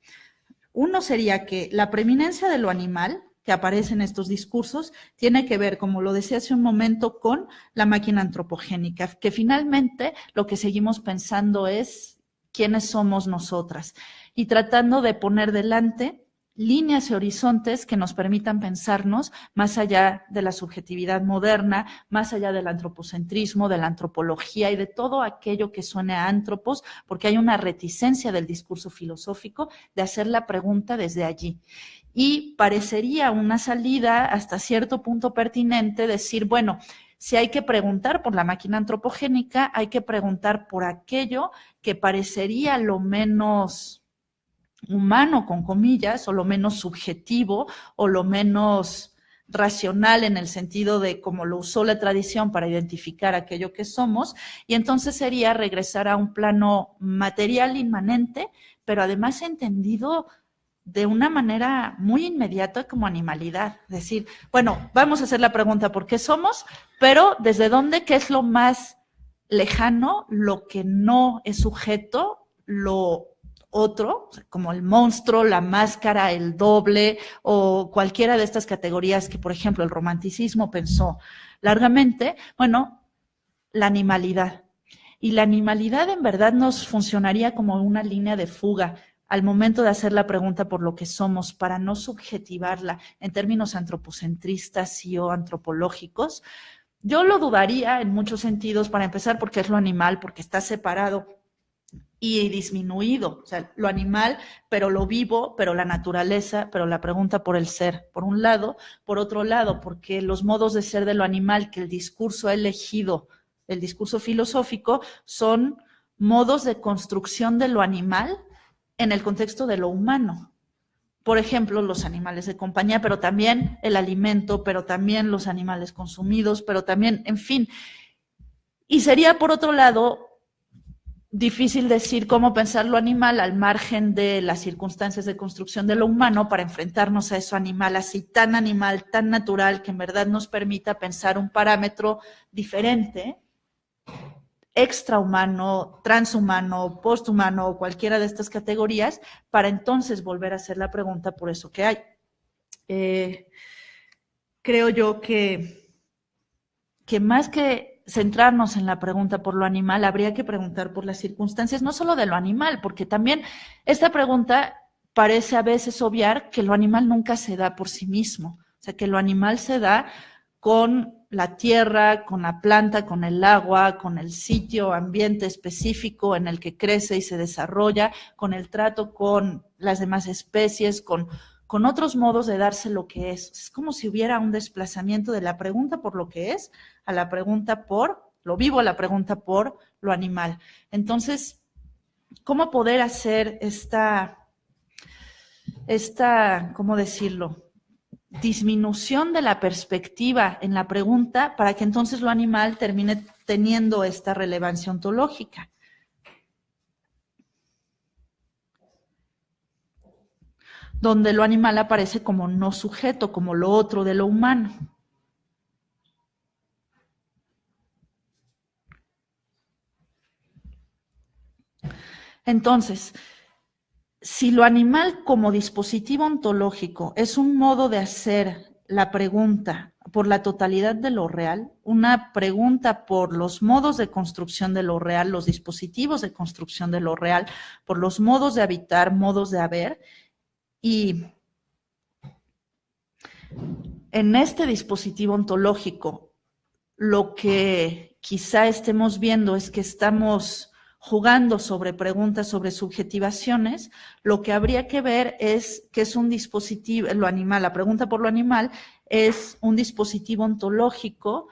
Uno sería que la preeminencia de lo animal que aparece en estos discursos tiene que ver, como lo decía hace un momento, con la máquina antropogénica, que finalmente lo que seguimos pensando es quiénes somos nosotras y tratando de poner delante líneas y horizontes que nos permitan pensarnos más allá de la subjetividad moderna, más allá del antropocentrismo, de la antropología y de todo aquello que suene a antropos, porque hay una reticencia del discurso filosófico de hacer la pregunta desde allí. Y parecería una salida hasta cierto punto pertinente decir, bueno, si hay que preguntar por la máquina antropogénica, hay que preguntar por aquello que parecería lo menos humano, con comillas, o lo menos subjetivo, o lo menos racional en el sentido de cómo lo usó la tradición para identificar aquello que somos, y entonces sería regresar a un plano material inmanente, pero además entendido de una manera muy inmediata como animalidad. Es decir, bueno, vamos a hacer la pregunta ¿por qué somos? Pero ¿desde dónde? ¿Qué es lo más lejano? Lo que no es sujeto, lo otro, como el monstruo, la máscara, el doble o cualquiera de estas categorías que, por ejemplo, el romanticismo pensó largamente. Bueno, la animalidad. Y la animalidad en verdad nos funcionaría como una línea de fuga al momento de hacer la pregunta por lo que somos, para no subjetivarla en términos antropocentristas y o antropológicos. Yo lo dudaría en muchos sentidos, para empezar, porque es lo animal, porque está separado y disminuido, o sea, lo animal, pero lo vivo, pero la naturaleza, pero la pregunta por el ser, por un lado. Por otro lado, porque los modos de ser de lo animal que el discurso ha elegido, el discurso filosófico, son modos de construcción de lo animal en el contexto de lo humano. Por ejemplo, los animales de compañía, pero también el alimento, pero también los animales consumidos, pero también, en fin. Y sería, por otro lado, difícil decir cómo pensar lo animal al margen de las circunstancias de construcción de lo humano para enfrentarnos a eso animal, así tan animal, tan natural, que en verdad nos permita pensar un parámetro diferente, extrahumano, transhumano, posthumano, cualquiera de estas categorías, para entonces volver a hacer la pregunta por eso que hay. Creo yo que más que centrarnos en la pregunta por lo animal, habría que preguntar por las circunstancias, no solo de lo animal, porque también esta pregunta parece a veces obviar que lo animal nunca se da por sí mismo, o sea, que lo animal se da con la tierra, con la planta, con el agua, con el sitio, ambiente específico en el que crece y se desarrolla, con el trato con las demás especies, con otros modos de darse lo que es. Es como si hubiera un desplazamiento de la pregunta por lo que es a la pregunta por lo vivo, la pregunta por lo animal. Entonces, ¿cómo poder hacer esta, ¿cómo decirlo?, disminución de la perspectiva en la pregunta para que entonces lo animal termine teniendo esta relevancia ontológica? Donde lo animal aparece como no sujeto, como lo otro de lo humano. Entonces, si lo animal como dispositivo ontológico es un modo de hacer la pregunta por la totalidad de lo real, una pregunta por los modos de construcción de lo real, los dispositivos de construcción de lo real, por los modos de habitar, modos de haber, y en este dispositivo ontológico, lo que quizá estemos viendo es que estamos jugando sobre preguntas, sobre subjetivaciones. Lo que habría que ver es que es un dispositivo, lo animal, la pregunta por lo animal es un dispositivo ontológico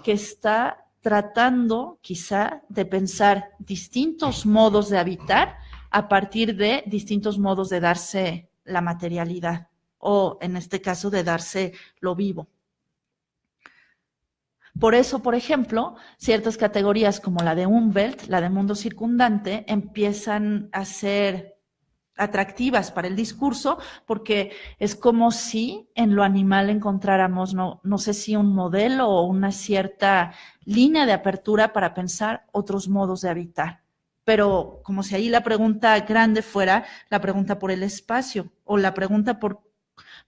que está tratando quizá de pensar distintos modos de habitar a partir de distintos modos de darse la materialidad, o en este caso de darse lo vivo. Por eso, por ejemplo, ciertas categorías como la de Umwelt, la de mundo circundante, empiezan a ser atractivas para el discurso, porque es como si en lo animal encontráramos, no sé si un modelo o una cierta línea de apertura para pensar otros modos de habitar. Pero como si ahí la pregunta grande fuera la pregunta por el espacio, o la pregunta por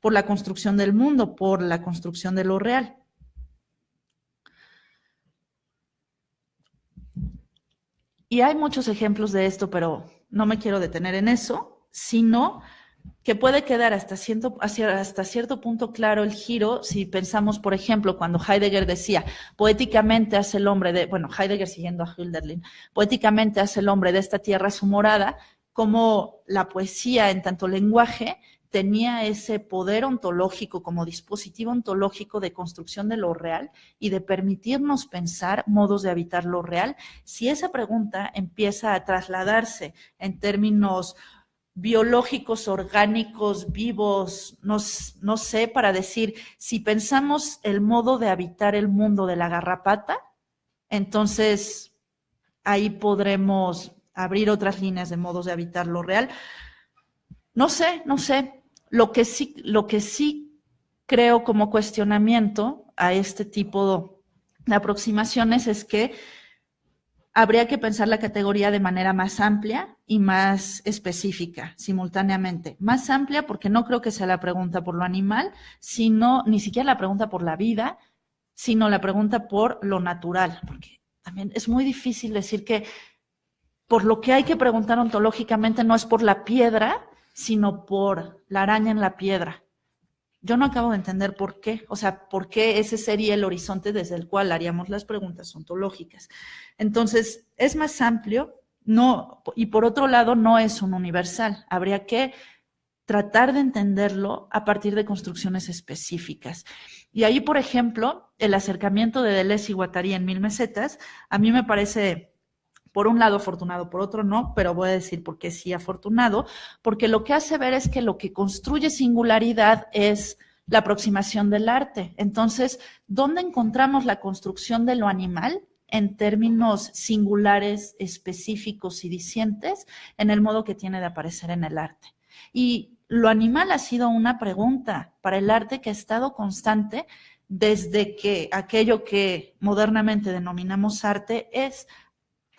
la construcción del mundo, por la construcción de lo real. Y hay muchos ejemplos de esto, pero no me quiero detener en eso, sino que puede quedar hasta cierto punto claro el giro si pensamos, por ejemplo, cuando Heidegger decía, poéticamente hace el hombre de, bueno, Heidegger siguiendo a Hölderlin, poéticamente hace el hombre de esta tierra su morada, como la poesía en tanto lenguaje tenía ese poder ontológico como dispositivo ontológico de construcción de lo real y de permitirnos pensar modos de habitar lo real. Si esa pregunta empieza a trasladarse en términos biológicos, orgánicos, vivos, no sé, para decir, si pensamos el modo de habitar el mundo de la garrapata, entonces ahí podremos abrir otras líneas de modos de habitar lo real. No sé. Lo que sí creo como cuestionamiento a este tipo de aproximaciones es que habría que pensar la categoría de manera más amplia y más específica, simultáneamente. Más amplia porque no creo que sea la pregunta por lo animal, sino ni siquiera la pregunta por la vida, sino la pregunta por lo natural. Porque también es muy difícil decir que por lo que hay que preguntar ontológicamente no es por la piedra, sino por la araña en la piedra. Yo no acabo de entender por qué, o sea, por qué ese sería el horizonte desde el cual haríamos las preguntas ontológicas. Entonces, es más amplio, no, y por otro lado, no es un universal. Habría que tratar de entenderlo a partir de construcciones específicas. Y ahí, por ejemplo, el acercamiento de Deleuze y Guattari en 1000 mesetas, a mí me parece, por un lado afortunado, por otro no, pero voy a decir por qué sí afortunado, porque lo que hace ver es que lo que construye singularidad es la aproximación del arte. Entonces, ¿dónde encontramos la construcción de lo animal en términos singulares, específicos y discientes en el modo que tiene de aparecer en el arte? Y lo animal ha sido una pregunta para el arte que ha estado constante desde que aquello que modernamente denominamos arte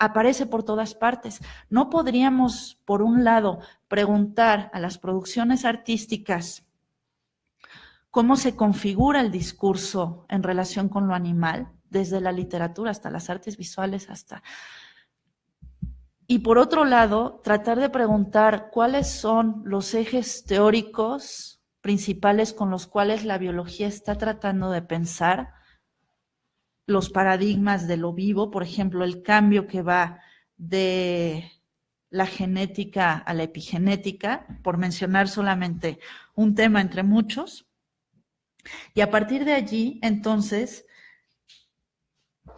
aparece por todas partes. No podríamos, por un lado, preguntar a las producciones artísticas cómo se configura el discurso en relación con lo animal, desde la literatura hasta las artes visuales, y por otro lado, tratar de preguntar cuáles son los ejes teóricos principales con los cuales la biología está tratando de pensar los paradigmas de lo vivo, por ejemplo, el cambio que va de la genética a la epigenética, por mencionar solamente un tema entre muchos. Y a partir de allí, entonces,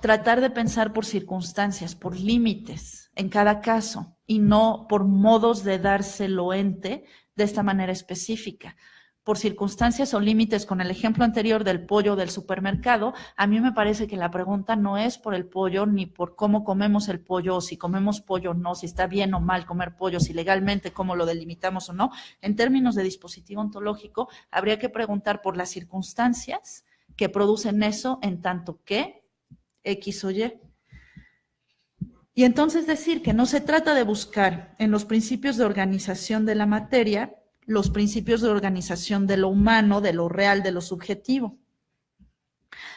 tratar de pensar por circunstancias, por límites en cada caso y no por modos de dárselo ente de esta manera específica. Por circunstancias o límites, con el ejemplo anterior del pollo del supermercado, a mí me parece que la pregunta no es por el pollo ni por cómo comemos el pollo, o si comemos pollo o no, si está bien o mal comer pollo, si legalmente cómo lo delimitamos o no. En términos de dispositivo ontológico, habría que preguntar por las circunstancias que producen eso en tanto que X o Y. Y entonces decir que no se trata de buscar en los principios de organización de la materia los principios de organización de lo humano, de lo real, de lo subjetivo.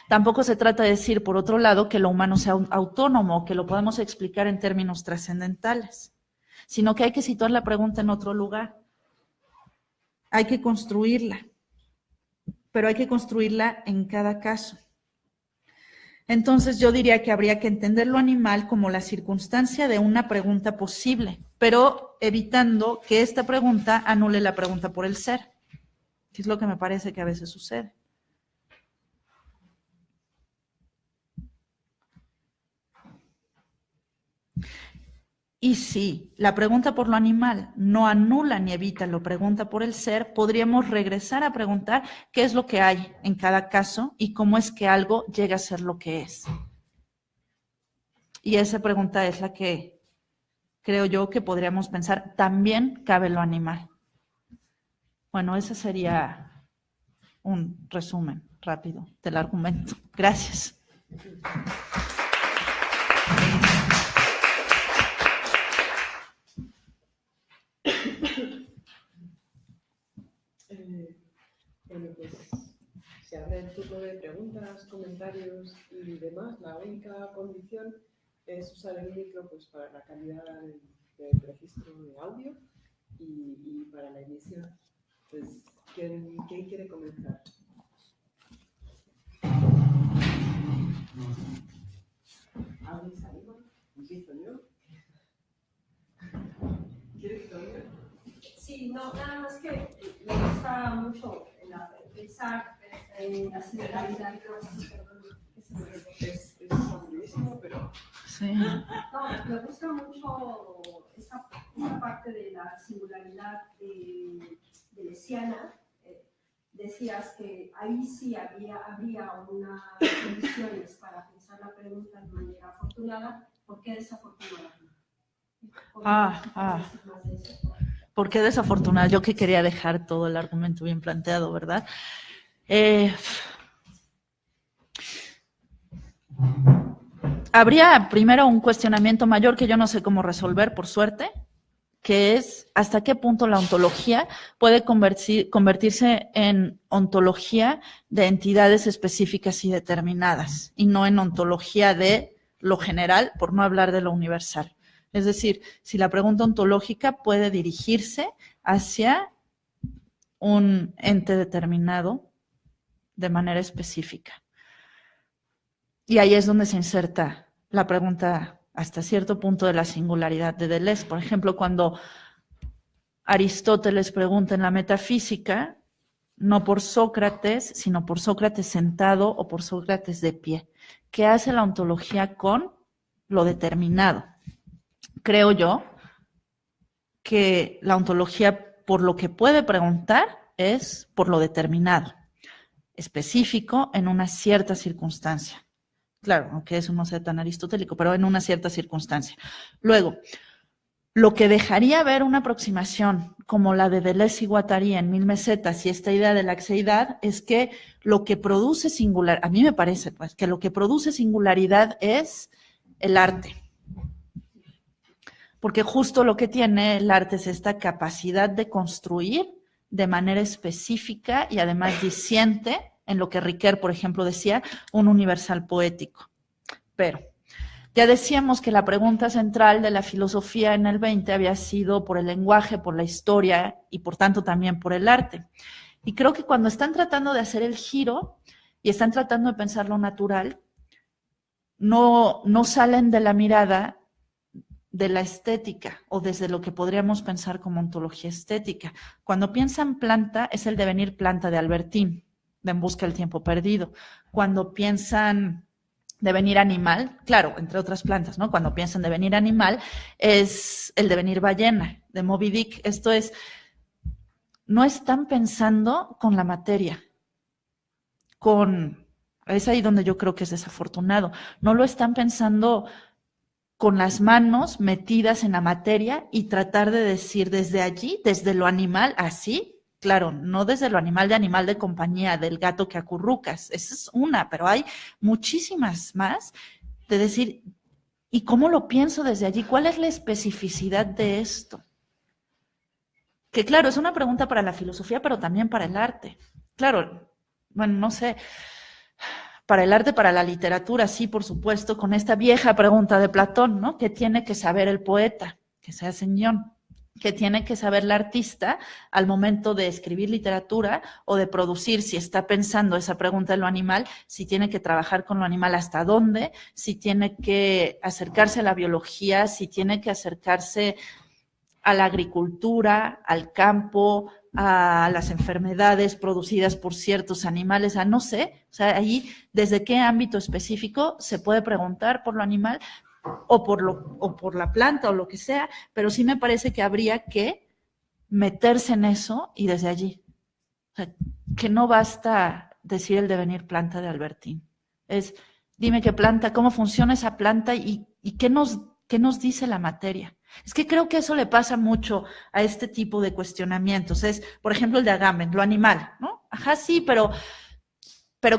Tampoco se trata de decir, por otro lado, que lo humano sea autónomo, que lo podemos explicar en términos trascendentales, sino que hay que situar la pregunta en otro lugar. Hay que construirla, pero hay que construirla en cada caso. Entonces yo diría que habría que entender lo animal como la circunstancia de una pregunta posible, pero evitando que esta pregunta anule la pregunta por el ser, que es lo que me parece que a veces sucede. Y si la pregunta por lo animal no anula ni evita la pregunta por el ser, podríamos regresar a preguntar qué es lo que hay en cada caso y cómo es que algo llega a ser lo que es. Y esa pregunta es la que creo yo que podríamos pensar, también cabe lo animal. Bueno, ese sería un resumen rápido del argumento. Gracias. Bueno, pues se abre el turno de preguntas, comentarios y demás. La única condición es usar el micro pues, para la calidad del registro de audio y para la emisión. Pues, ¿quién quiere comenzar? ¿Alguien se anima? ¿Empiezo yo? ¿Quieres que lo diga? Sí, no, nada más que me gusta mucho pensar en la singularidad. Es aburridísimo, pero... Sí. No, me gusta mucho esta parte de la singularidad lesiana. Decías que ahí sí habría unas condiciones para pensar la pregunta de manera afortunada. ¿Por qué desafortunada? ¿Por qué desafortunada? Yo que quería dejar todo el argumento bien planteado, ¿verdad? Habría primero un cuestionamiento mayor que yo no sé cómo resolver, por suerte, que es hasta qué punto la ontología puede convertirse en ontología de entidades específicas y determinadas, y no en ontología de lo general, por no hablar de lo universal. Es decir, si la pregunta ontológica puede dirigirse hacia un ente determinado de manera específica. Y ahí es donde se inserta la pregunta hasta cierto punto de la singularidad de Deleuze. Por ejemplo, cuando Aristóteles pregunta en la metafísica, no por Sócrates, sino por Sócrates sentado o por Sócrates de pie. ¿Qué hace la ontología con lo determinado? Creo yo que la ontología, por lo que puede preguntar, es por lo determinado, específico en una cierta circunstancia. Claro, aunque eso no sea tan aristotélico, pero en una cierta circunstancia. Luego, lo que dejaría ver una aproximación como la de Deleuze y Guattari en Mil Mesetas y esta idea de la axeidad es que lo que produce singularidad, a mí me parece pues, que lo que produce singularidad es el arte. Porque justo lo que tiene el arte es esta capacidad de construir de manera específica y además diciente, en lo que Riquet, por ejemplo, decía, un universal poético. Pero ya decíamos que la pregunta central de la filosofía en el 20 había sido por el lenguaje, por la historia y por tanto también por el arte. Y creo que cuando están tratando de hacer el giro y están tratando de pensar lo natural, no salen de la mirada de la estética o desde lo que podríamos pensar como ontología estética. Cuando piensan planta, es el devenir planta de Albertín, de En busca del tiempo perdido. Cuando piensan devenir animal, claro, entre otras plantas, ¿no? Cuando piensan devenir animal, es el devenir ballena, de Moby Dick. Esto es, no están pensando con la materia, es ahí donde yo creo que es desafortunado. No lo están pensando con las manos metidas en la materia y tratar de decir desde allí, desde lo animal, así, claro, no desde lo animal de compañía, del gato que acurrucas, esa es una, pero hay muchísimas más, de decir, ¿y cómo lo pienso desde allí? ¿Cuál es la especificidad de esto? Que claro, es una pregunta para la filosofía, pero también para el arte. Claro, bueno, no sé, para el arte, para la literatura, sí, por supuesto, con esta vieja pregunta de Platón, ¿no? ¿Qué tiene que saber el poeta? Que sea señor. ¿Qué tiene que saber el artista al momento de escribir literatura o de producir? Si está pensando esa pregunta de lo animal, si tiene que trabajar con lo animal, ¿hasta dónde? Si tiene que acercarse a la biología, si tiene que acercarse a la agricultura, al campo, a las enfermedades producidas por ciertos animales, a no sé, o sea, ahí desde qué ámbito específico se puede preguntar por lo animal o por la planta o lo que sea, pero sí me parece que habría que meterse en eso y desde allí. O sea, que no basta decir el devenir planta de Albertín. Es, dime qué planta, cómo funciona esa planta y qué nos dice la materia. Es que creo que eso le pasa mucho a este tipo de cuestionamientos. Es, por ejemplo, el de Agamben, lo animal, ¿no? Ajá, sí, pero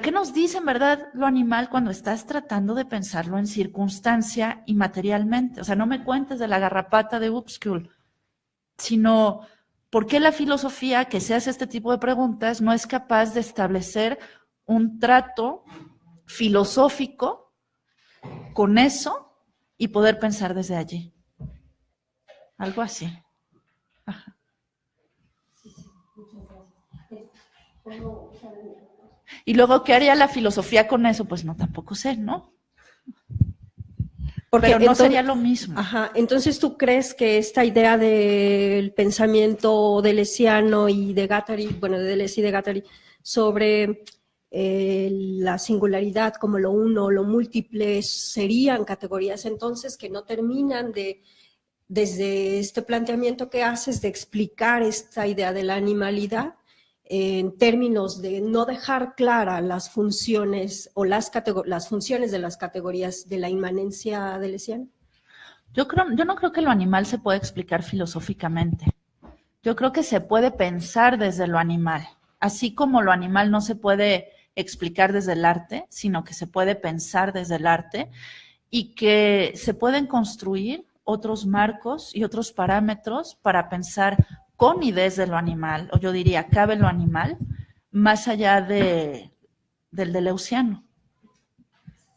¿qué nos dice en verdad lo animal cuando estás tratando de pensarlo en circunstancia y materialmente? O sea, no me cuentes de la garrapata de Uexküll, sino ¿por qué la filosofía que se hace este tipo de preguntas no es capaz de establecer un trato filosófico con eso y poder pensar desde allí? Algo así. Ajá. Y luego, ¿qué haría la filosofía con eso? Pues no, tampoco sé, ¿no? Porque pero no sería lo mismo. Ajá, entonces ¿tú crees que esta idea del pensamiento deleuziano y de Guattari, bueno, de Deleuze y de Guattari, sobre la singularidad como lo uno, lo múltiple, serían categorías entonces que no terminan desde este planteamiento que haces de explicar esta idea de la animalidad en términos de no dejar claras las funciones o las funciones de las categorías de la inmanencia deleuziana? Yo no creo que lo animal se pueda explicar filosóficamente. Yo creo que se puede pensar desde lo animal, así como lo animal no se puede explicar desde el arte, sino que se puede pensar desde el arte y que se pueden construir otros marcos y otros parámetros para pensar con y desde lo animal, o yo diría, cabe lo animal, más allá del deleuziano,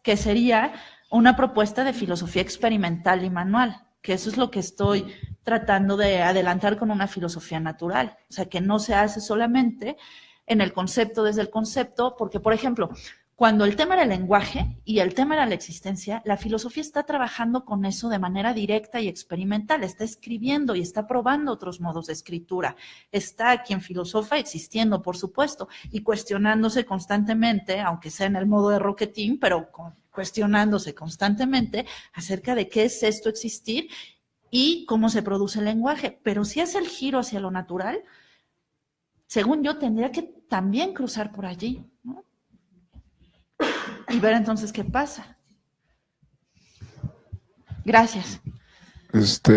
que sería una propuesta de filosofía experimental y manual, que eso es lo que estoy tratando de adelantar con una filosofía natural, o sea, que no se hace solamente en el concepto, desde el concepto, porque, por ejemplo, cuando el tema era el lenguaje y el tema era la existencia, la filosofía está trabajando con eso de manera directa y experimental, está escribiendo y está probando otros modos de escritura. Está quien filosofa existiendo, por supuesto, y cuestionándose constantemente, aunque sea en el modo de Roquetín, pero cuestionándose constantemente acerca de qué es esto existir y cómo se produce el lenguaje. Pero si hace el giro hacia lo natural, según yo, tendría que también cruzar por allí, ¿no? Y ver entonces qué pasa. Gracias.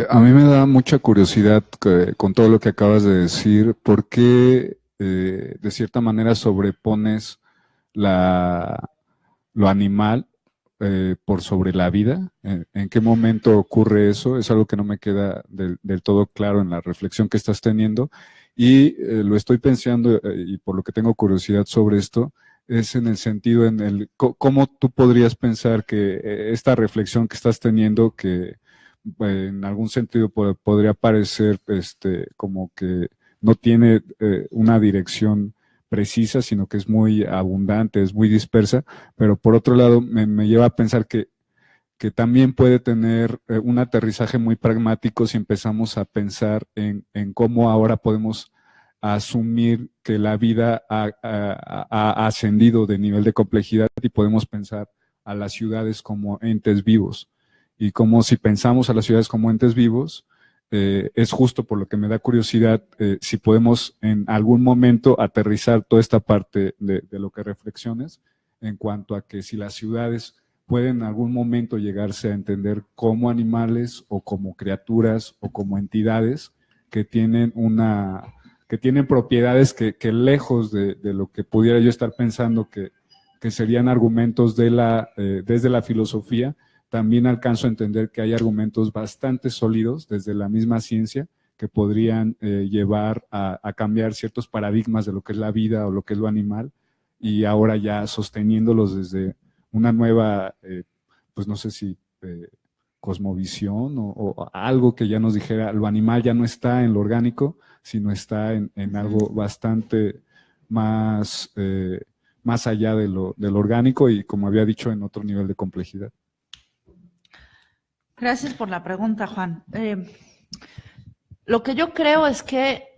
A mí me da mucha curiosidad con todo lo que acabas de decir, ¿por qué de cierta manera sobrepones lo animal por sobre la vida? ¿En qué momento ocurre eso? Es algo que no me queda del todo claro en la reflexión que estás teniendo y lo estoy pensando y por lo que tengo curiosidad sobre esto, es en el sentido cómo tú podrías pensar que esta reflexión que estás teniendo, que en algún sentido podría parecer como que no tiene una dirección precisa, sino que es muy abundante, es muy dispersa, pero por otro lado me lleva a pensar que también puede tener un aterrizaje muy pragmático si empezamos a pensar en cómo ahora podemos asumir que la vida ha ascendido de nivel de complejidad y podemos pensar a las ciudades como entes vivos. Y como si pensamos a las ciudades como entes vivos, es justo por lo que me da curiosidad si podemos en algún momento aterrizar toda esta parte de lo que reflexiones en cuanto a que si las ciudades pueden en algún momento llegarse a entender como animales o como criaturas o como entidades que tienen propiedades que lejos de lo que pudiera yo estar pensando que serían argumentos desde la filosofía, también alcanzo a entender que hay argumentos bastante sólidos desde la misma ciencia que podrían llevar a cambiar ciertos paradigmas de lo que es la vida o lo que es lo animal, y ahora ya sosteniéndolos desde una nueva, pues no sé si cosmovisión o algo que ya nos dijera, lo animal ya no está en lo orgánico, sino está en algo bastante más allá de lo orgánico y, como había dicho, en otro nivel de complejidad. Gracias por la pregunta, Juan. Lo que yo creo es que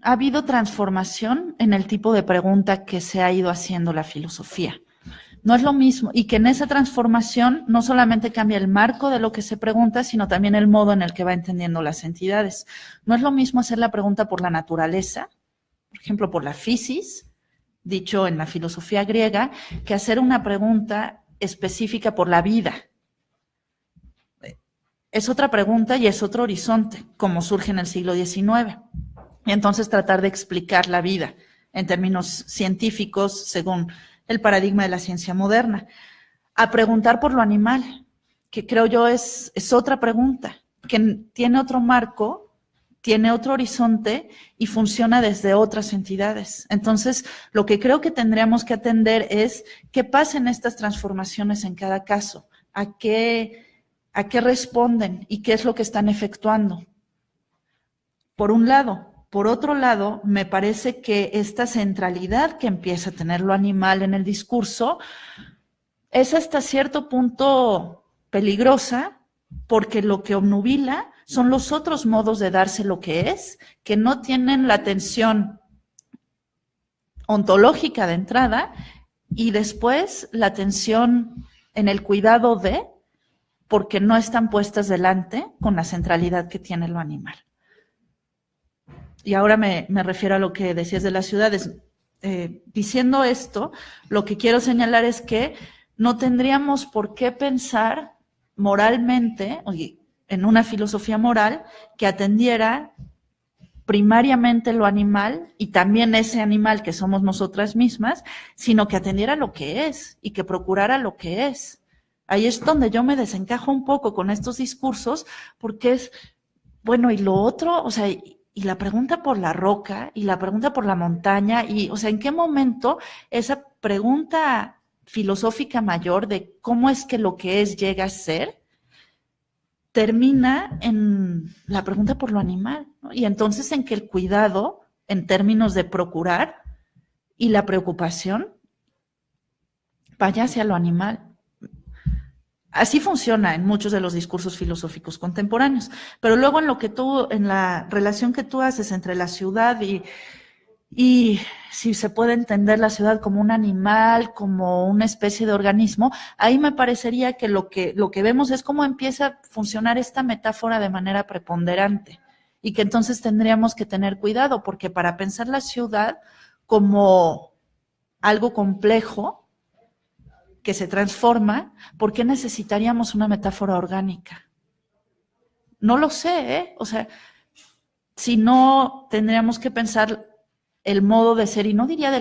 ha habido transformación en el tipo de pregunta que se ha ido haciendo la filosofía. No es lo mismo, y que en esa transformación no solamente cambia el marco de lo que se pregunta, sino también el modo en el que va entendiendo las entidades. No es lo mismo hacer la pregunta por la naturaleza, por ejemplo, por la physis, dicho en la filosofía griega, que hacer una pregunta específica por la vida. Es otra pregunta y es otro horizonte, como surge en el siglo XIX. Y entonces tratar de explicar la vida en términos científicos según el paradigma de la ciencia moderna. A preguntar por lo animal, que creo yo es otra pregunta, que tiene otro marco, tiene otro horizonte y funciona desde otras entidades. Entonces, lo que creo que tendríamos que atender es qué pasa en estas transformaciones en cada caso, a qué responden y qué es lo que están efectuando. Por un lado. Por otro lado, me parece que esta centralidad que empieza a tener lo animal en el discurso es hasta cierto punto peligrosa, porque lo que obnubila son los otros modos de darse lo que es, que no tienen la atención ontológica de entrada y después la atención en el cuidado de, porque no están puestas delante con la centralidad que tiene lo animal. Y ahora me refiero a lo que decías de las ciudades. Diciendo esto, lo que quiero señalar es que no tendríamos por qué pensar moralmente, en una filosofía moral, que atendiera primariamente lo animal y también ese animal que somos nosotras mismas, sino que atendiera lo que es y que procurara lo que es. Ahí es donde yo me desencajo un poco con estos discursos, porque es, bueno, y lo otro, o sea, y la pregunta por la roca, y la pregunta por la montaña, y, o sea, ¿en qué momento esa pregunta filosófica mayor de cómo es que lo que es llega a ser, termina en la pregunta por lo animal, ¿no? Y entonces en que el cuidado, en términos de procurar, y la preocupación, vaya hacia lo animal. Así funciona en muchos de los discursos filosóficos contemporáneos, pero luego en la relación que tú haces entre la ciudad y si se puede entender la ciudad como un animal, como una especie de organismo, ahí me parecería que lo que vemos es cómo empieza a funcionar esta metáfora de manera preponderante y que entonces tendríamos que tener cuidado, porque para pensar la ciudad como algo complejo, que se transforma, ¿por qué necesitaríamos una metáfora orgánica? No lo sé, ¿eh? O sea, si no, tendríamos que pensar el modo de ser, y no diría de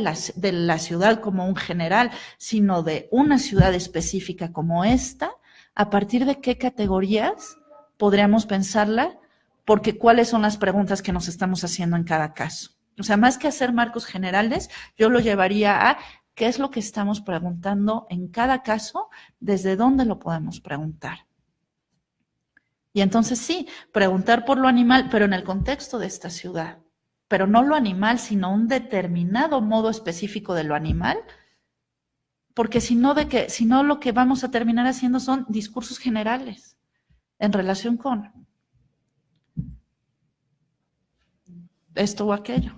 la ciudad como un general, sino de una ciudad específica como esta, a partir de qué categorías podríamos pensarla, porque cuáles son las preguntas que nos estamos haciendo en cada caso. O sea, más que hacer marcos generales, yo lo llevaría a ¿qué es lo que estamos preguntando en cada caso? ¿Desde dónde lo podemos preguntar? Y entonces sí, preguntar por lo animal, pero en el contexto de esta ciudad. Pero no lo animal, sino un determinado modo específico de lo animal, porque si no lo que vamos a terminar haciendo son discursos generales en relación con esto o aquello.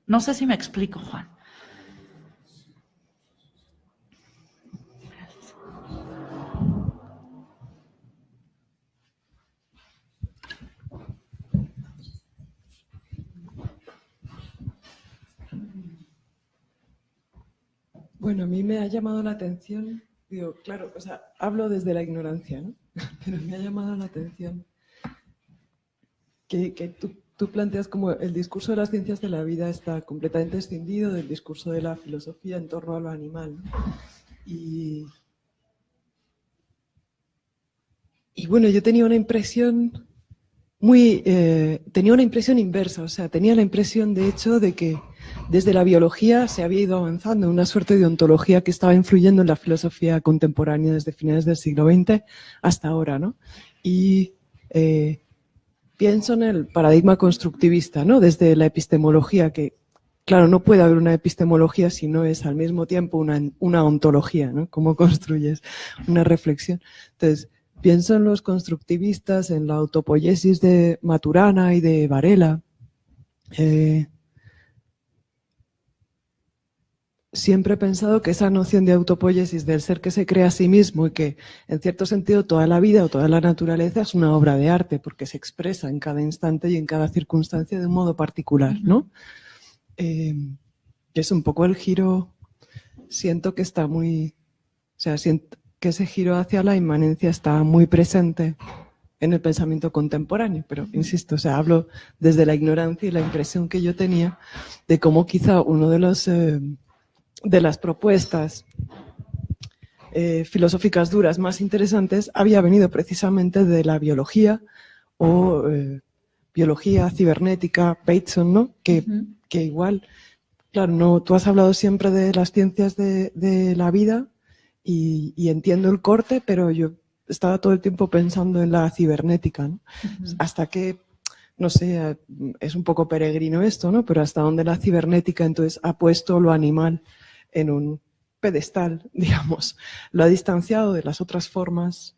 No sé si me explico, Juan. Bueno, a mí me ha llamado la atención, digo, claro, o sea, hablo desde la ignorancia, ¿no? Pero me ha llamado la atención que tú planteas como el discurso de las ciencias de la vida está completamente escindido del discurso de la filosofía en torno a lo animal, ¿no? Y bueno, yo tenía una impresión tenía una impresión inversa, o sea, tenía la impresión, de hecho, de que desde la biología se había ido avanzando en una suerte de ontología que estaba influyendo en la filosofía contemporánea desde finales del siglo XX hasta ahora, ¿no? Y pienso en el paradigma constructivista, ¿no? Desde la epistemología, que, claro, no puede haber una epistemología si no es al mismo tiempo una ontología, ¿no? ¿Cómo construyes una reflexión? Entonces, pienso en los constructivistas, en la autopoiesis de Maturana y de Varela. Siempre he pensado que esa noción de autopoiesis del ser que se crea a sí mismo y que, en cierto sentido, toda la vida o toda la naturaleza es una obra de arte porque se expresa en cada instante y en cada circunstancia de un modo particular, ¿no? Es un poco el giro, siento que está muy... O sea, siento que ese giro hacia la inmanencia está muy presente en el pensamiento contemporáneo, pero insisto, o sea, hablo desde la ignorancia y la impresión que yo tenía de cómo quizá uno de los de las propuestas filosóficas duras más interesantes había venido precisamente de la biología o biología cibernética, Bateson, ¿no? Que igual, claro, no, tú has hablado siempre de las ciencias de la vida y entiendo el corte, pero yo estaba todo el tiempo pensando en la cibernética, ¿no? Hasta que, no sé, es un poco peregrino esto, ¿no? Pero hasta donde la cibernética entonces ha puesto lo animal en un pedestal, digamos, lo ha distanciado de las otras formas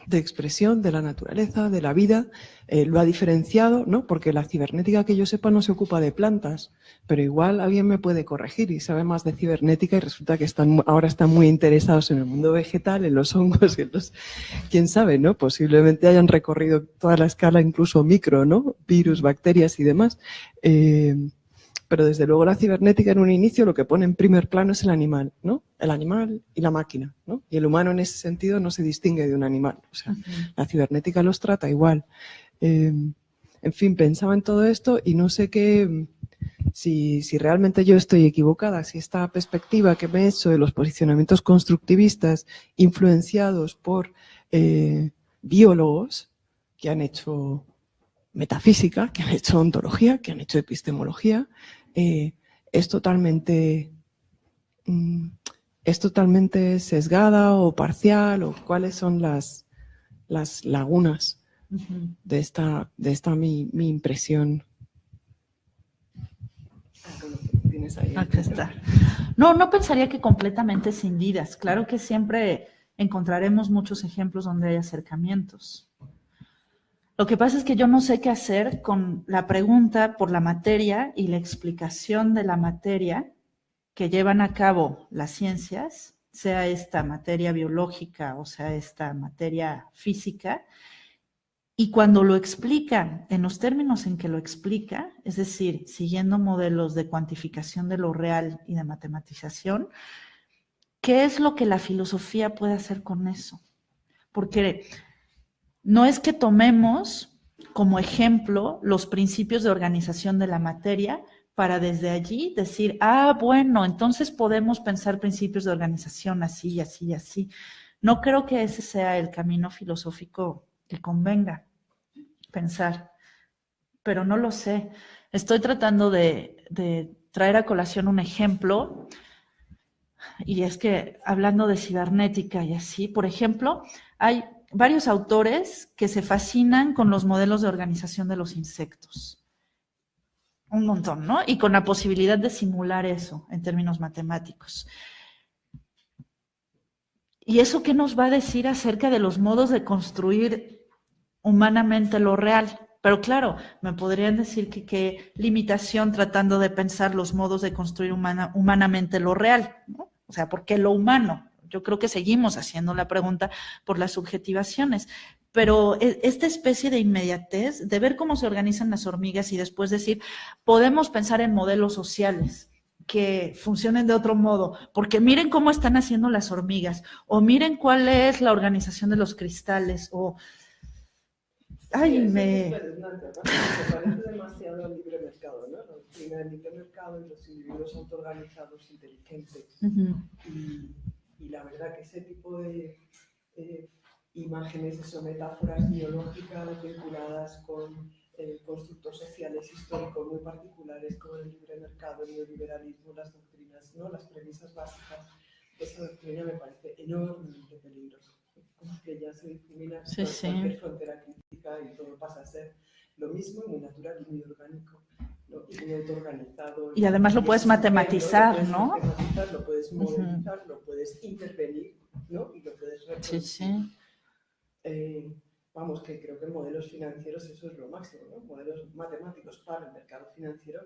de expresión de la naturaleza, de la vida, lo ha diferenciado, ¿no? Porque la cibernética, que yo sepa, no se ocupa de plantas, pero igual alguien me puede corregir y sabe más de cibernética y resulta que ahora están muy interesados en el mundo vegetal, en los hongos, quién sabe, ¿no? Posiblemente hayan recorrido toda la escala, incluso micro, ¿no? Virus, bacterias y demás. Pero desde luego la cibernética en un inicio lo que pone en primer plano es el animal, ¿no? El animal y la máquina, ¿no? Y el humano en ese sentido no se distingue de un animal. O sea, la cibernética los trata igual. En fin, pensaba en todo esto y no sé si realmente yo estoy equivocada, si esta perspectiva que me he hecho de los posicionamientos constructivistas influenciados por biólogos que han hecho metafísica, que han hecho ontología, que han hecho epistemología, es totalmente sesgada o parcial, o cuáles son las lagunas de esta mi impresión. ¿Tienes ahí? Aquí está. No pensaría que completamente escindidas. Claro que siempre encontraremos muchos ejemplos donde hay acercamientos. Lo que pasa es que yo no sé qué hacer con la pregunta por la materia y la explicación de la materia que llevan a cabo las ciencias, sea esta materia biológica o sea esta materia física, y cuando lo explican en los términos en que lo explica, es decir, siguiendo modelos de cuantificación de lo real y de matematización, ¿qué es lo que la filosofía puede hacer con eso? Porque no es que tomemos como ejemplo los principios de organización de la materia para desde allí decir, bueno, entonces podemos pensar principios de organización así y así y así. No creo que ese sea el camino filosófico que convenga pensar, pero no lo sé. Estoy tratando de traer a colación un ejemplo, y es que hablando de cibernética y así, por ejemplo, hay varios autores que se fascinan con los modelos de organización de los insectos. Un montón, ¿no? Y con la posibilidad de simular eso en términos matemáticos. ¿Y eso qué nos va a decir acerca de los modos de construir humanamente lo real? Pero claro, me podrían decir que qué limitación tratando de pensar los modos de construir humanamente lo real, ¿no? O sea, ¿por qué lo humano? Yo creo que seguimos haciendo la pregunta por las subjetivaciones, pero esta especie de inmediatez, de ver cómo se organizan las hormigas y después decir, podemos pensar en modelos sociales que funcionen de otro modo, porque miren cómo están haciendo las hormigas, o miren cuál es la organización de los cristales, o... Ay, sí, me... Es espeluznante, ¿no? Me parece demasiado al libre mercado, ¿no? La doctrina del libre mercado y los individuos autoorganizados inteligentes. Y la verdad que ese tipo de imágenes o metáforas biológicas vinculadas con constructos sociales históricos muy particulares como el libre mercado, el neoliberalismo, las doctrinas, ¿no? Las premisas básicas de esa doctrina me parece enormemente peligroso. Como que ya se difumina cualquier frontera crítica y todo pasa a ser lo mismo, muy natural y muy orgánico, ¿no? Y muy autoorganizado. Y además lo puedes matematizar, ¿no? Lo puedes modelizar, lo puedes intervenir, ¿no? Y lo puedes reproducir. Vamos, que creo que en modelos financieros eso es lo máximo, ¿no? Modelos matemáticos para el mercado financiero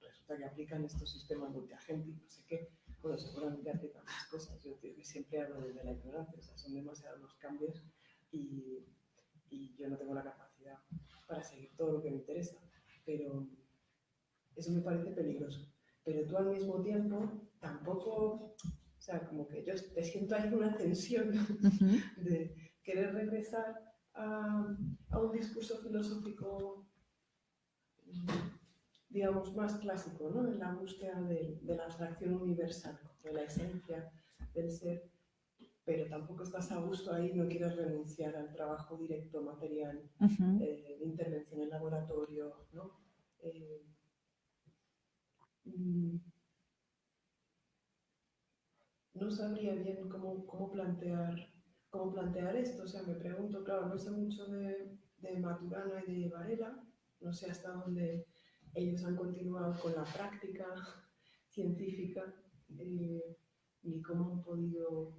resulta que aplican estos sistemas multiagente y no sé qué. Bueno, seguramente aplican más cosas. Yo siempre hablo desde la ignorancia, o sea, son demasiados los cambios y yo no tengo la capacidad para seguir todo lo que me interesa. Pero eso me parece peligroso. Pero tú al mismo tiempo tampoco, o sea, como que yo te siento ahí una tensión de querer regresar a un discurso filosófico, digamos, más clásico, ¿no? En la búsqueda de la abstracción universal, de la esencia del ser, pero tampoco estás a gusto ahí, no quieres renunciar al trabajo directo, material, de intervención en laboratorio, ¿no? No sabría bien cómo plantear esto. O sea, me pregunto, claro, no sé mucho de Maturana y de Varela, no sé hasta dónde ellos han continuado con la práctica científica, ni cómo han podido,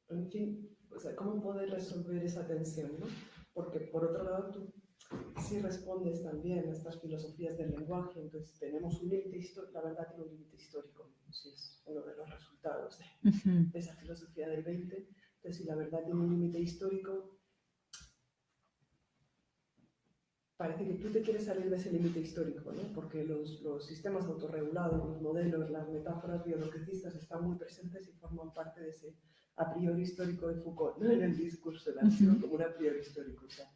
en fin, o sea, cómo poder resolver esa tensión, ¿no? Porque por otro lado tú sí respondes también a estas filosofías del lenguaje, entonces tenemos un límite histórico, la verdad tiene un límite histórico, sí es uno de los resultados de esa filosofía del 20, entonces si la verdad tiene un límite histórico, parece que tú te quieres salir de ese límite histórico, ¿no? Porque los sistemas autorregulados, los modelos, las metáforas biologicistas están muy presentes y forman parte de ese a priori histórico de Foucault, ¿no? En el discurso del acción como un a priori histórico, o sea,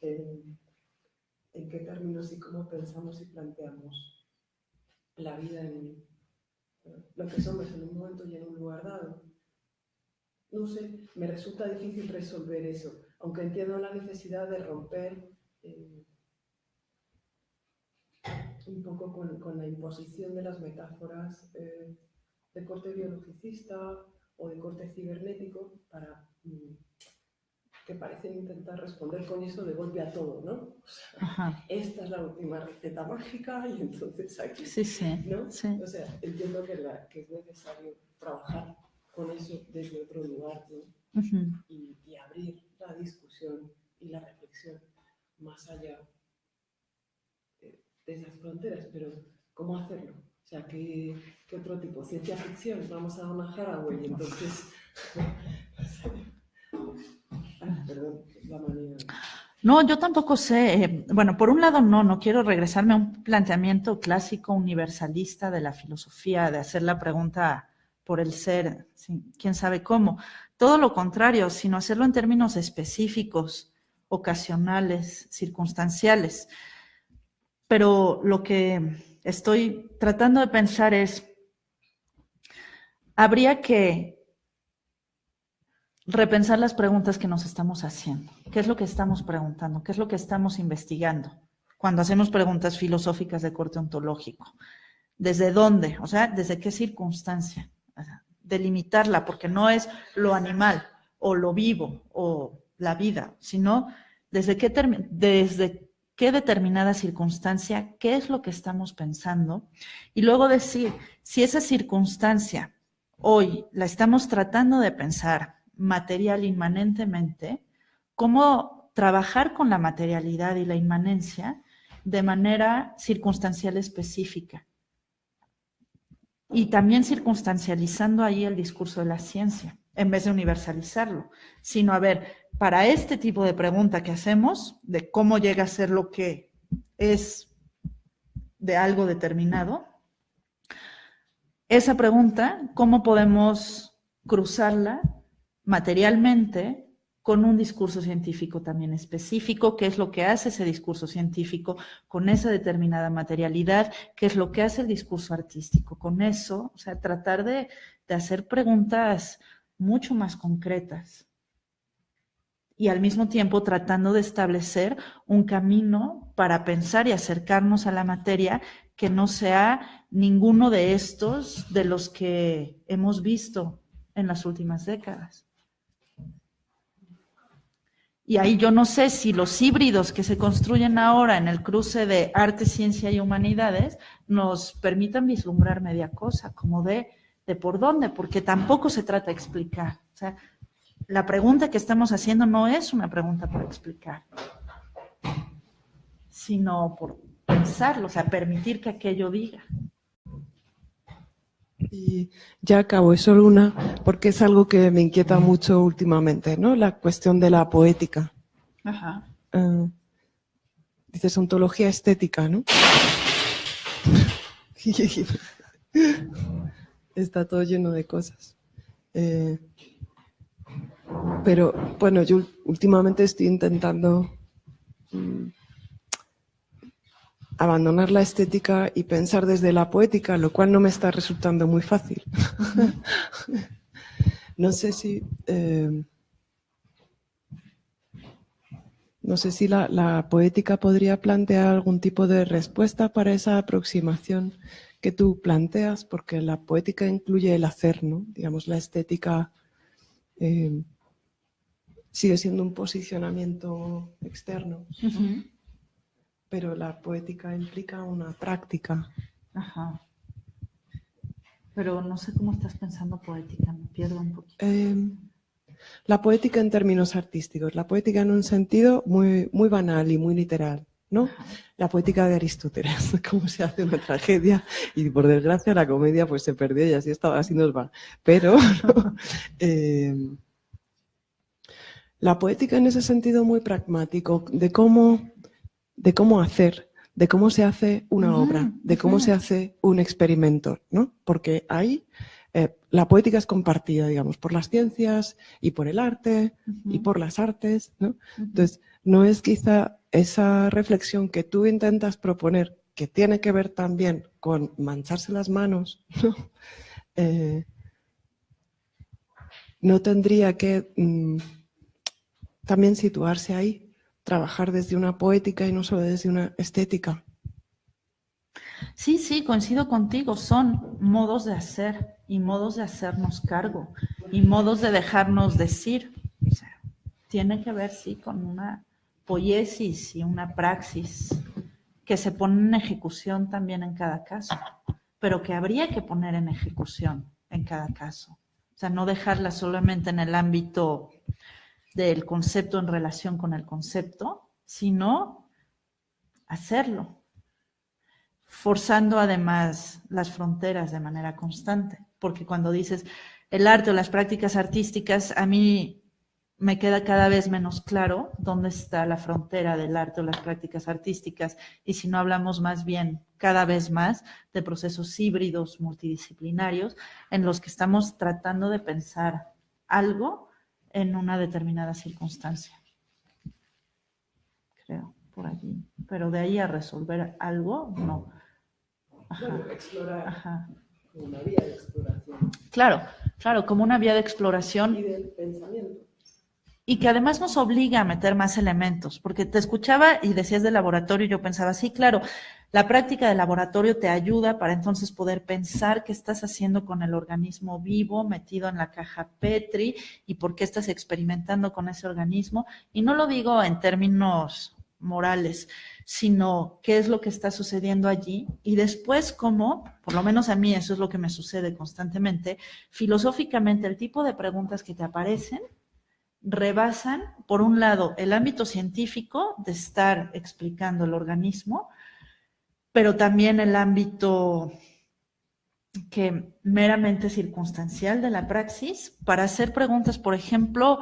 en qué términos y cómo pensamos y planteamos la vida en lo que somos en un momento y en un lugar dado. No sé, me resulta difícil resolver eso, aunque entiendo la necesidad de romper un poco con la imposición de las metáforas de corte biologicista o de corte cibernético para que parecen intentar responder con eso de golpe a todo, ¿no? O sea, esta es la última receta mágica y entonces aquí, ¿no? Sí. O sea, entiendo que es necesario trabajar con eso desde otro lugar, ¿no? Y abrir la discusión y la reflexión más allá de esas fronteras, pero ¿cómo hacerlo? O sea, ¿qué otro tipo? ¿Ciencia ficción? Vamos a Donna Haraway y entonces... Perdón, la manera. No, yo tampoco sé. Bueno, por un lado no quiero regresarme a un planteamiento clásico universalista de la filosofía, de hacer la pregunta por el ser, ¿sí? ¿Quién sabe cómo? Todo lo contrario, sino hacerlo en términos específicos, ocasionales, circunstanciales. Pero lo que estoy tratando de pensar es, habría que repensar las preguntas que nos estamos haciendo. ¿Qué es lo que estamos preguntando? ¿Qué es lo que estamos investigando? Cuando hacemos preguntas filosóficas de corte ontológico. ¿Desde dónde? O sea, ¿desde qué circunstancia? Delimitarla, porque no es lo animal o lo vivo o la vida, sino desde qué determinada circunstancia, qué es lo que estamos pensando, y luego decir, si esa circunstancia hoy la estamos tratando de pensar material inmanentemente, cómo trabajar con la materialidad y la inmanencia de manera circunstancial específica. Y también circunstancializando ahí el discurso de la ciencia, en vez de universalizarlo, sino a ver, para este tipo de pregunta que hacemos, de cómo llega a ser lo que es de algo determinado, esa pregunta, ¿cómo podemos cruzarla materialmente con un discurso científico también específico? ¿Qué es lo que hace ese discurso científico con esa determinada materialidad? ¿Qué es lo que hace el discurso artístico con eso? O sea, tratar de hacer preguntas mucho más concretas y al mismo tiempo tratando de establecer un camino para pensar y acercarnos a la materia que no sea ninguno de estos de los que hemos visto en las últimas décadas. Y ahí yo no sé si los híbridos que se construyen ahora en el cruce de arte, ciencia y humanidades nos permitan vislumbrar media cosa, como de por dónde, porque tampoco se trata de explicar. O sea, la pregunta que estamos haciendo no es una pregunta por explicar, sino por pensarlo, o sea, permitir que aquello diga. Y ya acabo, es solo una, porque es algo que me inquieta mucho últimamente, ¿no? La cuestión de la poética. Ajá. Dices ontología estética, ¿no? Está todo lleno de cosas. Pero, bueno, yo últimamente estoy intentando abandonar la estética y pensar desde la poética, lo cual no me está resultando muy fácil. No sé si la poética podría plantear algún tipo de respuesta para esa aproximación que tú planteas, porque la poética incluye el hacer, ¿no? Digamos, la estética sigue siendo un posicionamiento externo, ¿no? Pero la poética implica una práctica. Ajá. Pero no sé cómo estás pensando poética, me pierdo un poquito. La poética en términos artísticos, la poética en un sentido muy, muy banal y muy literal, ¿no? Ajá. La poética de Aristóteles, cómo se hace una tragedia y por desgracia la comedia pues se perdió y así nos va. Pero ¿no? La poética en ese sentido muy pragmático de cómo hacer, de cómo se hace una obra, de cómo se hace un experimento, ¿no? Porque ahí la poética es compartida, digamos, por las ciencias y por el arte y por las artes, ¿no? Entonces, no es quizá esa reflexión que tú intentas proponer, que tiene que ver también con mancharse las manos, ¿no? No tendría que también situarse ahí, trabajar desde una poética y no solo desde una estética. Sí, coincido contigo, son modos de hacer y modos de hacernos cargo y modos de dejarnos decir. O sea, tiene que ver, sí, con una poiesis y una praxis que se pone en ejecución también en cada caso, pero que habría que poner en ejecución en cada caso. O sea, no dejarla solamente en el ámbito del concepto en relación con el concepto, sino hacerlo, forzando además las fronteras de manera constante, porque cuando dices el arte o las prácticas artísticas, a mí me queda cada vez menos claro dónde está la frontera del arte o las prácticas artísticas, y si no hablamos más bien cada vez más de procesos híbridos multidisciplinarios en los que estamos tratando de pensar algo en una determinada circunstancia. Creo, por allí. Pero de ahí a resolver algo, no. Ajá. Bueno, explorar. Ajá. Una vía de exploración. Claro, como una vía de exploración. Y del pensamiento. Y que además nos obliga a meter más elementos, porque te escuchaba y decías de laboratorio y yo pensaba, sí, claro, la práctica de laboratorio te ayuda para entonces poder pensar qué estás haciendo con el organismo vivo metido en la caja Petri y por qué estás experimentando con ese organismo. Y no lo digo en términos morales, sino qué es lo que está sucediendo allí y después cómo, por lo menos a mí eso es lo que me sucede constantemente, filosóficamente el tipo de preguntas que te aparecen rebasan, por un lado, el ámbito científico de estar explicando el organismo, pero también el ámbito que meramente circunstancial de la praxis para hacer preguntas, por ejemplo,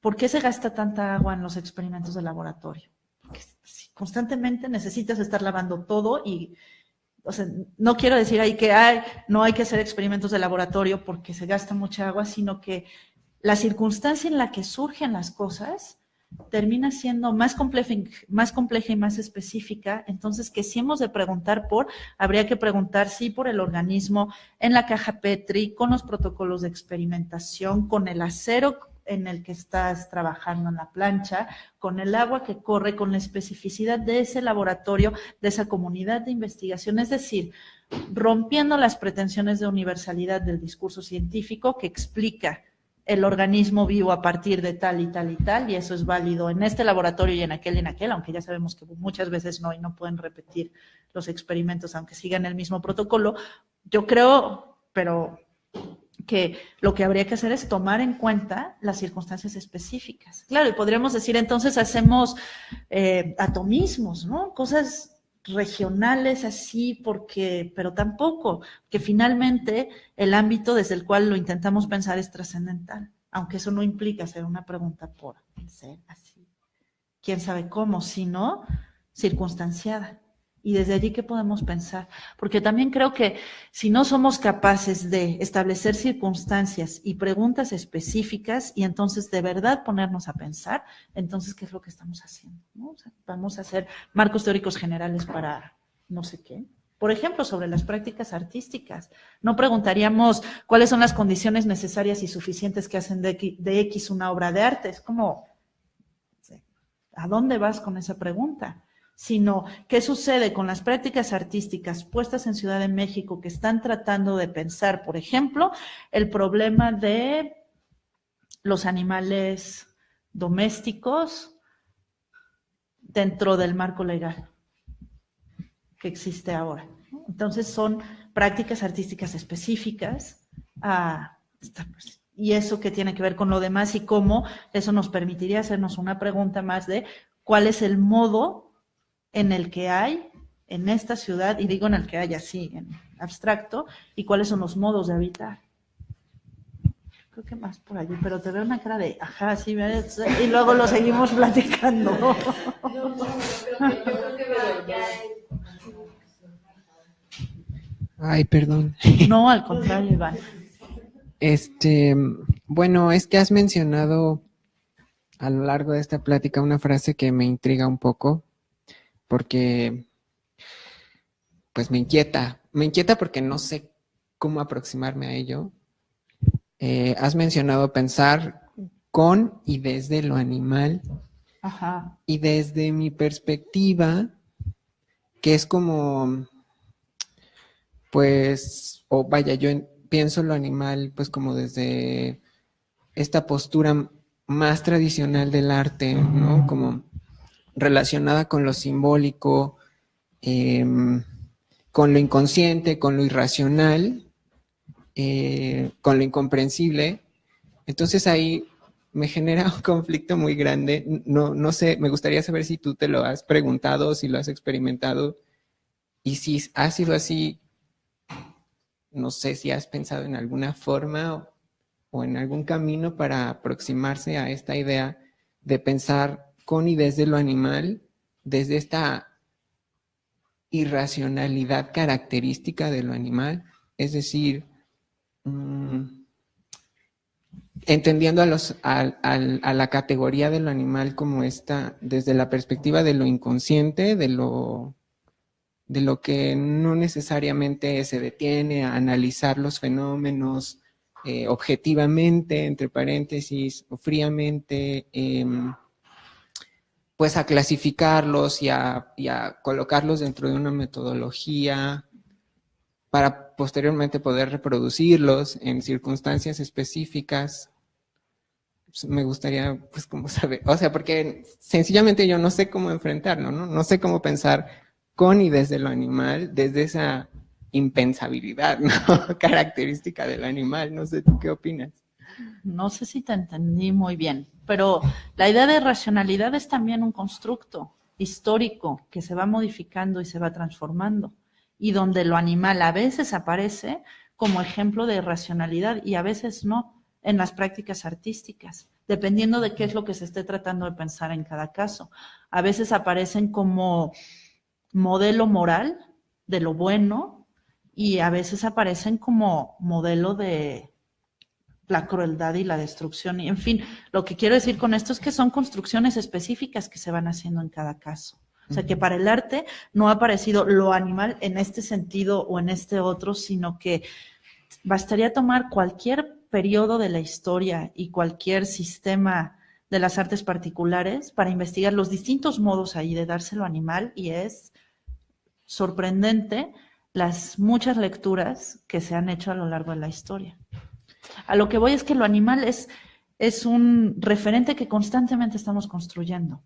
¿por qué se gasta tanta agua en los experimentos de laboratorio? Porque constantemente necesitas estar lavando todo y, o sea, no quiero decir ahí que no hay que hacer experimentos de laboratorio porque se gasta mucha agua, sino que la circunstancia en la que surgen las cosas termina siendo más compleja y más específica. Entonces, que si hemos de preguntar habría que preguntar si por el organismo en la caja Petri, con los protocolos de experimentación, con el acero en el que estás trabajando en la plancha, con el agua que corre, con la especificidad de ese laboratorio, de esa comunidad de investigación, es decir, rompiendo las pretensiones de universalidad del discurso científico que explica el organismo vivo a partir de tal y tal y tal, y eso es válido en este laboratorio y en aquel, aunque ya sabemos que muchas veces no, y no pueden repetir los experimentos aunque sigan el mismo protocolo. Yo creo, pero que lo que habría que hacer es tomar en cuenta las circunstancias específicas. Claro, y podríamos decir, entonces hacemos atomismos, ¿no? Cosas regionales así, pero tampoco, que finalmente el ámbito desde el cual lo intentamos pensar es trascendental, aunque eso no implica hacer una pregunta por ser así, quién sabe cómo, sino circunstanciada. Y desde allí, ¿qué podemos pensar? Porque también creo que si no somos capaces de establecer circunstancias y preguntas específicas y entonces de verdad ponernos a pensar, entonces, ¿qué es lo que estamos haciendo? ¿No? O sea, vamos a hacer marcos teóricos generales para no sé qué. Por ejemplo, sobre las prácticas artísticas. No preguntaríamos cuáles son las condiciones necesarias y suficientes que hacen de X una obra de arte. Es como, ¿a dónde vas con esa pregunta? Sino qué sucede con las prácticas artísticas puestas en Ciudad de México que están tratando de pensar, por ejemplo, el problema de los animales domésticos dentro del marco legal que existe ahora. Entonces son prácticas artísticas específicas y eso que tiene que ver con lo demás y cómo eso nos permitiría hacernos una pregunta más de cuál es el modo en el que hay en esta ciudad, y digo en el que hay así, en abstracto, y cuáles son los modos de habitar. Creo que más por allí, pero te veo una cara de, ajá, sí, y luego lo seguimos platicando. Yo creo que ya. Ay, perdón. No, al contrario, Iván. Bueno, es que has mencionado a lo largo de esta plática una frase que me intriga un poco, porque pues me inquieta porque no sé cómo aproximarme a ello. Has mencionado pensar con y desde lo animal. Ajá. Y desde mi perspectiva, que es como, pues, yo pienso lo animal pues como desde esta postura más tradicional del arte, ¿no? Como relacionada con lo simbólico, con lo inconsciente, con lo irracional, con lo incomprensible. Entonces ahí me genera un conflicto muy grande. No sé, me gustaría saber si tú te lo has preguntado, si lo has experimentado, y si ha sido así, no sé si has pensado en alguna forma o en algún camino para aproximarse a esta idea de pensar con y desde lo animal, desde esta irracionalidad característica de lo animal, es decir, entendiendo a la categoría de lo animal como esta, desde la perspectiva de lo inconsciente, de lo que no necesariamente se detiene a analizar los fenómenos objetivamente, entre paréntesis, o fríamente, pues a clasificarlos y a colocarlos dentro de una metodología para posteriormente poder reproducirlos en circunstancias específicas. Pues me gustaría, pues, como saber, o sea, porque sencillamente yo no sé cómo enfrentarlo, ¿no? No sé cómo pensar con y desde lo animal, desde esa impensabilidad, ¿no? Característica del animal. No sé, ¿tú qué opinas? No sé si te entendí muy bien, pero la idea de racionalidad es también un constructo histórico que se va modificando y se va transformando, y donde lo animal a veces aparece como ejemplo de racionalidad y a veces no. en las prácticas artísticas, dependiendo de qué es lo que se esté tratando de pensar en cada caso. A veces aparecen como modelo moral de lo bueno y a veces aparecen como modelo de la crueldad y la destrucción. Y, en fin, lo que quiero decir con esto es que son construcciones específicas que se van haciendo en cada caso. O sea, que para el arte no ha aparecido lo animal en este sentido o en este otro, sino que bastaría tomar cualquier periodo de la historia y cualquier sistema de las artes particulares para investigar los distintos modos ahí de dárselo animal, y es sorprendente las muchas lecturas que se han hecho a lo largo de la historia. A lo que voy es que lo animal es un referente que constantemente estamos construyendo,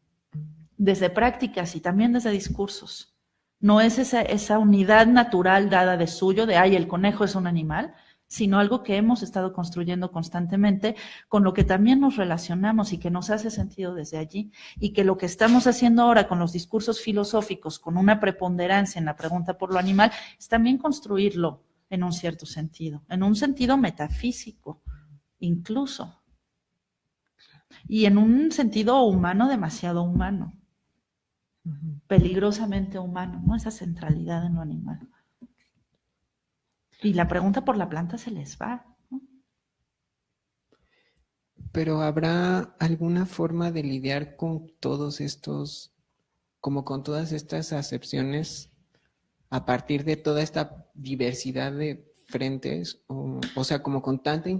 desde prácticas y también desde discursos. No es esa unidad natural dada de suyo, de, ay, el conejo es un animal, sino algo que hemos estado construyendo constantemente, con lo que también nos relacionamos y que nos hace sentido desde allí, y que lo que estamos haciendo ahora con los discursos filosóficos, con una preponderancia en la pregunta por lo animal, es también construirlo en un cierto sentido, en un sentido metafísico incluso, y en un sentido humano, demasiado humano, peligrosamente humano, ¿no? Esa centralidad en lo animal. Y la pregunta por la planta se les va, ¿no? Pero ¿habrá alguna forma de lidiar con todos estos, como con todas estas acepciones a partir de toda esta diversidad de frentes? O sea, como con tanta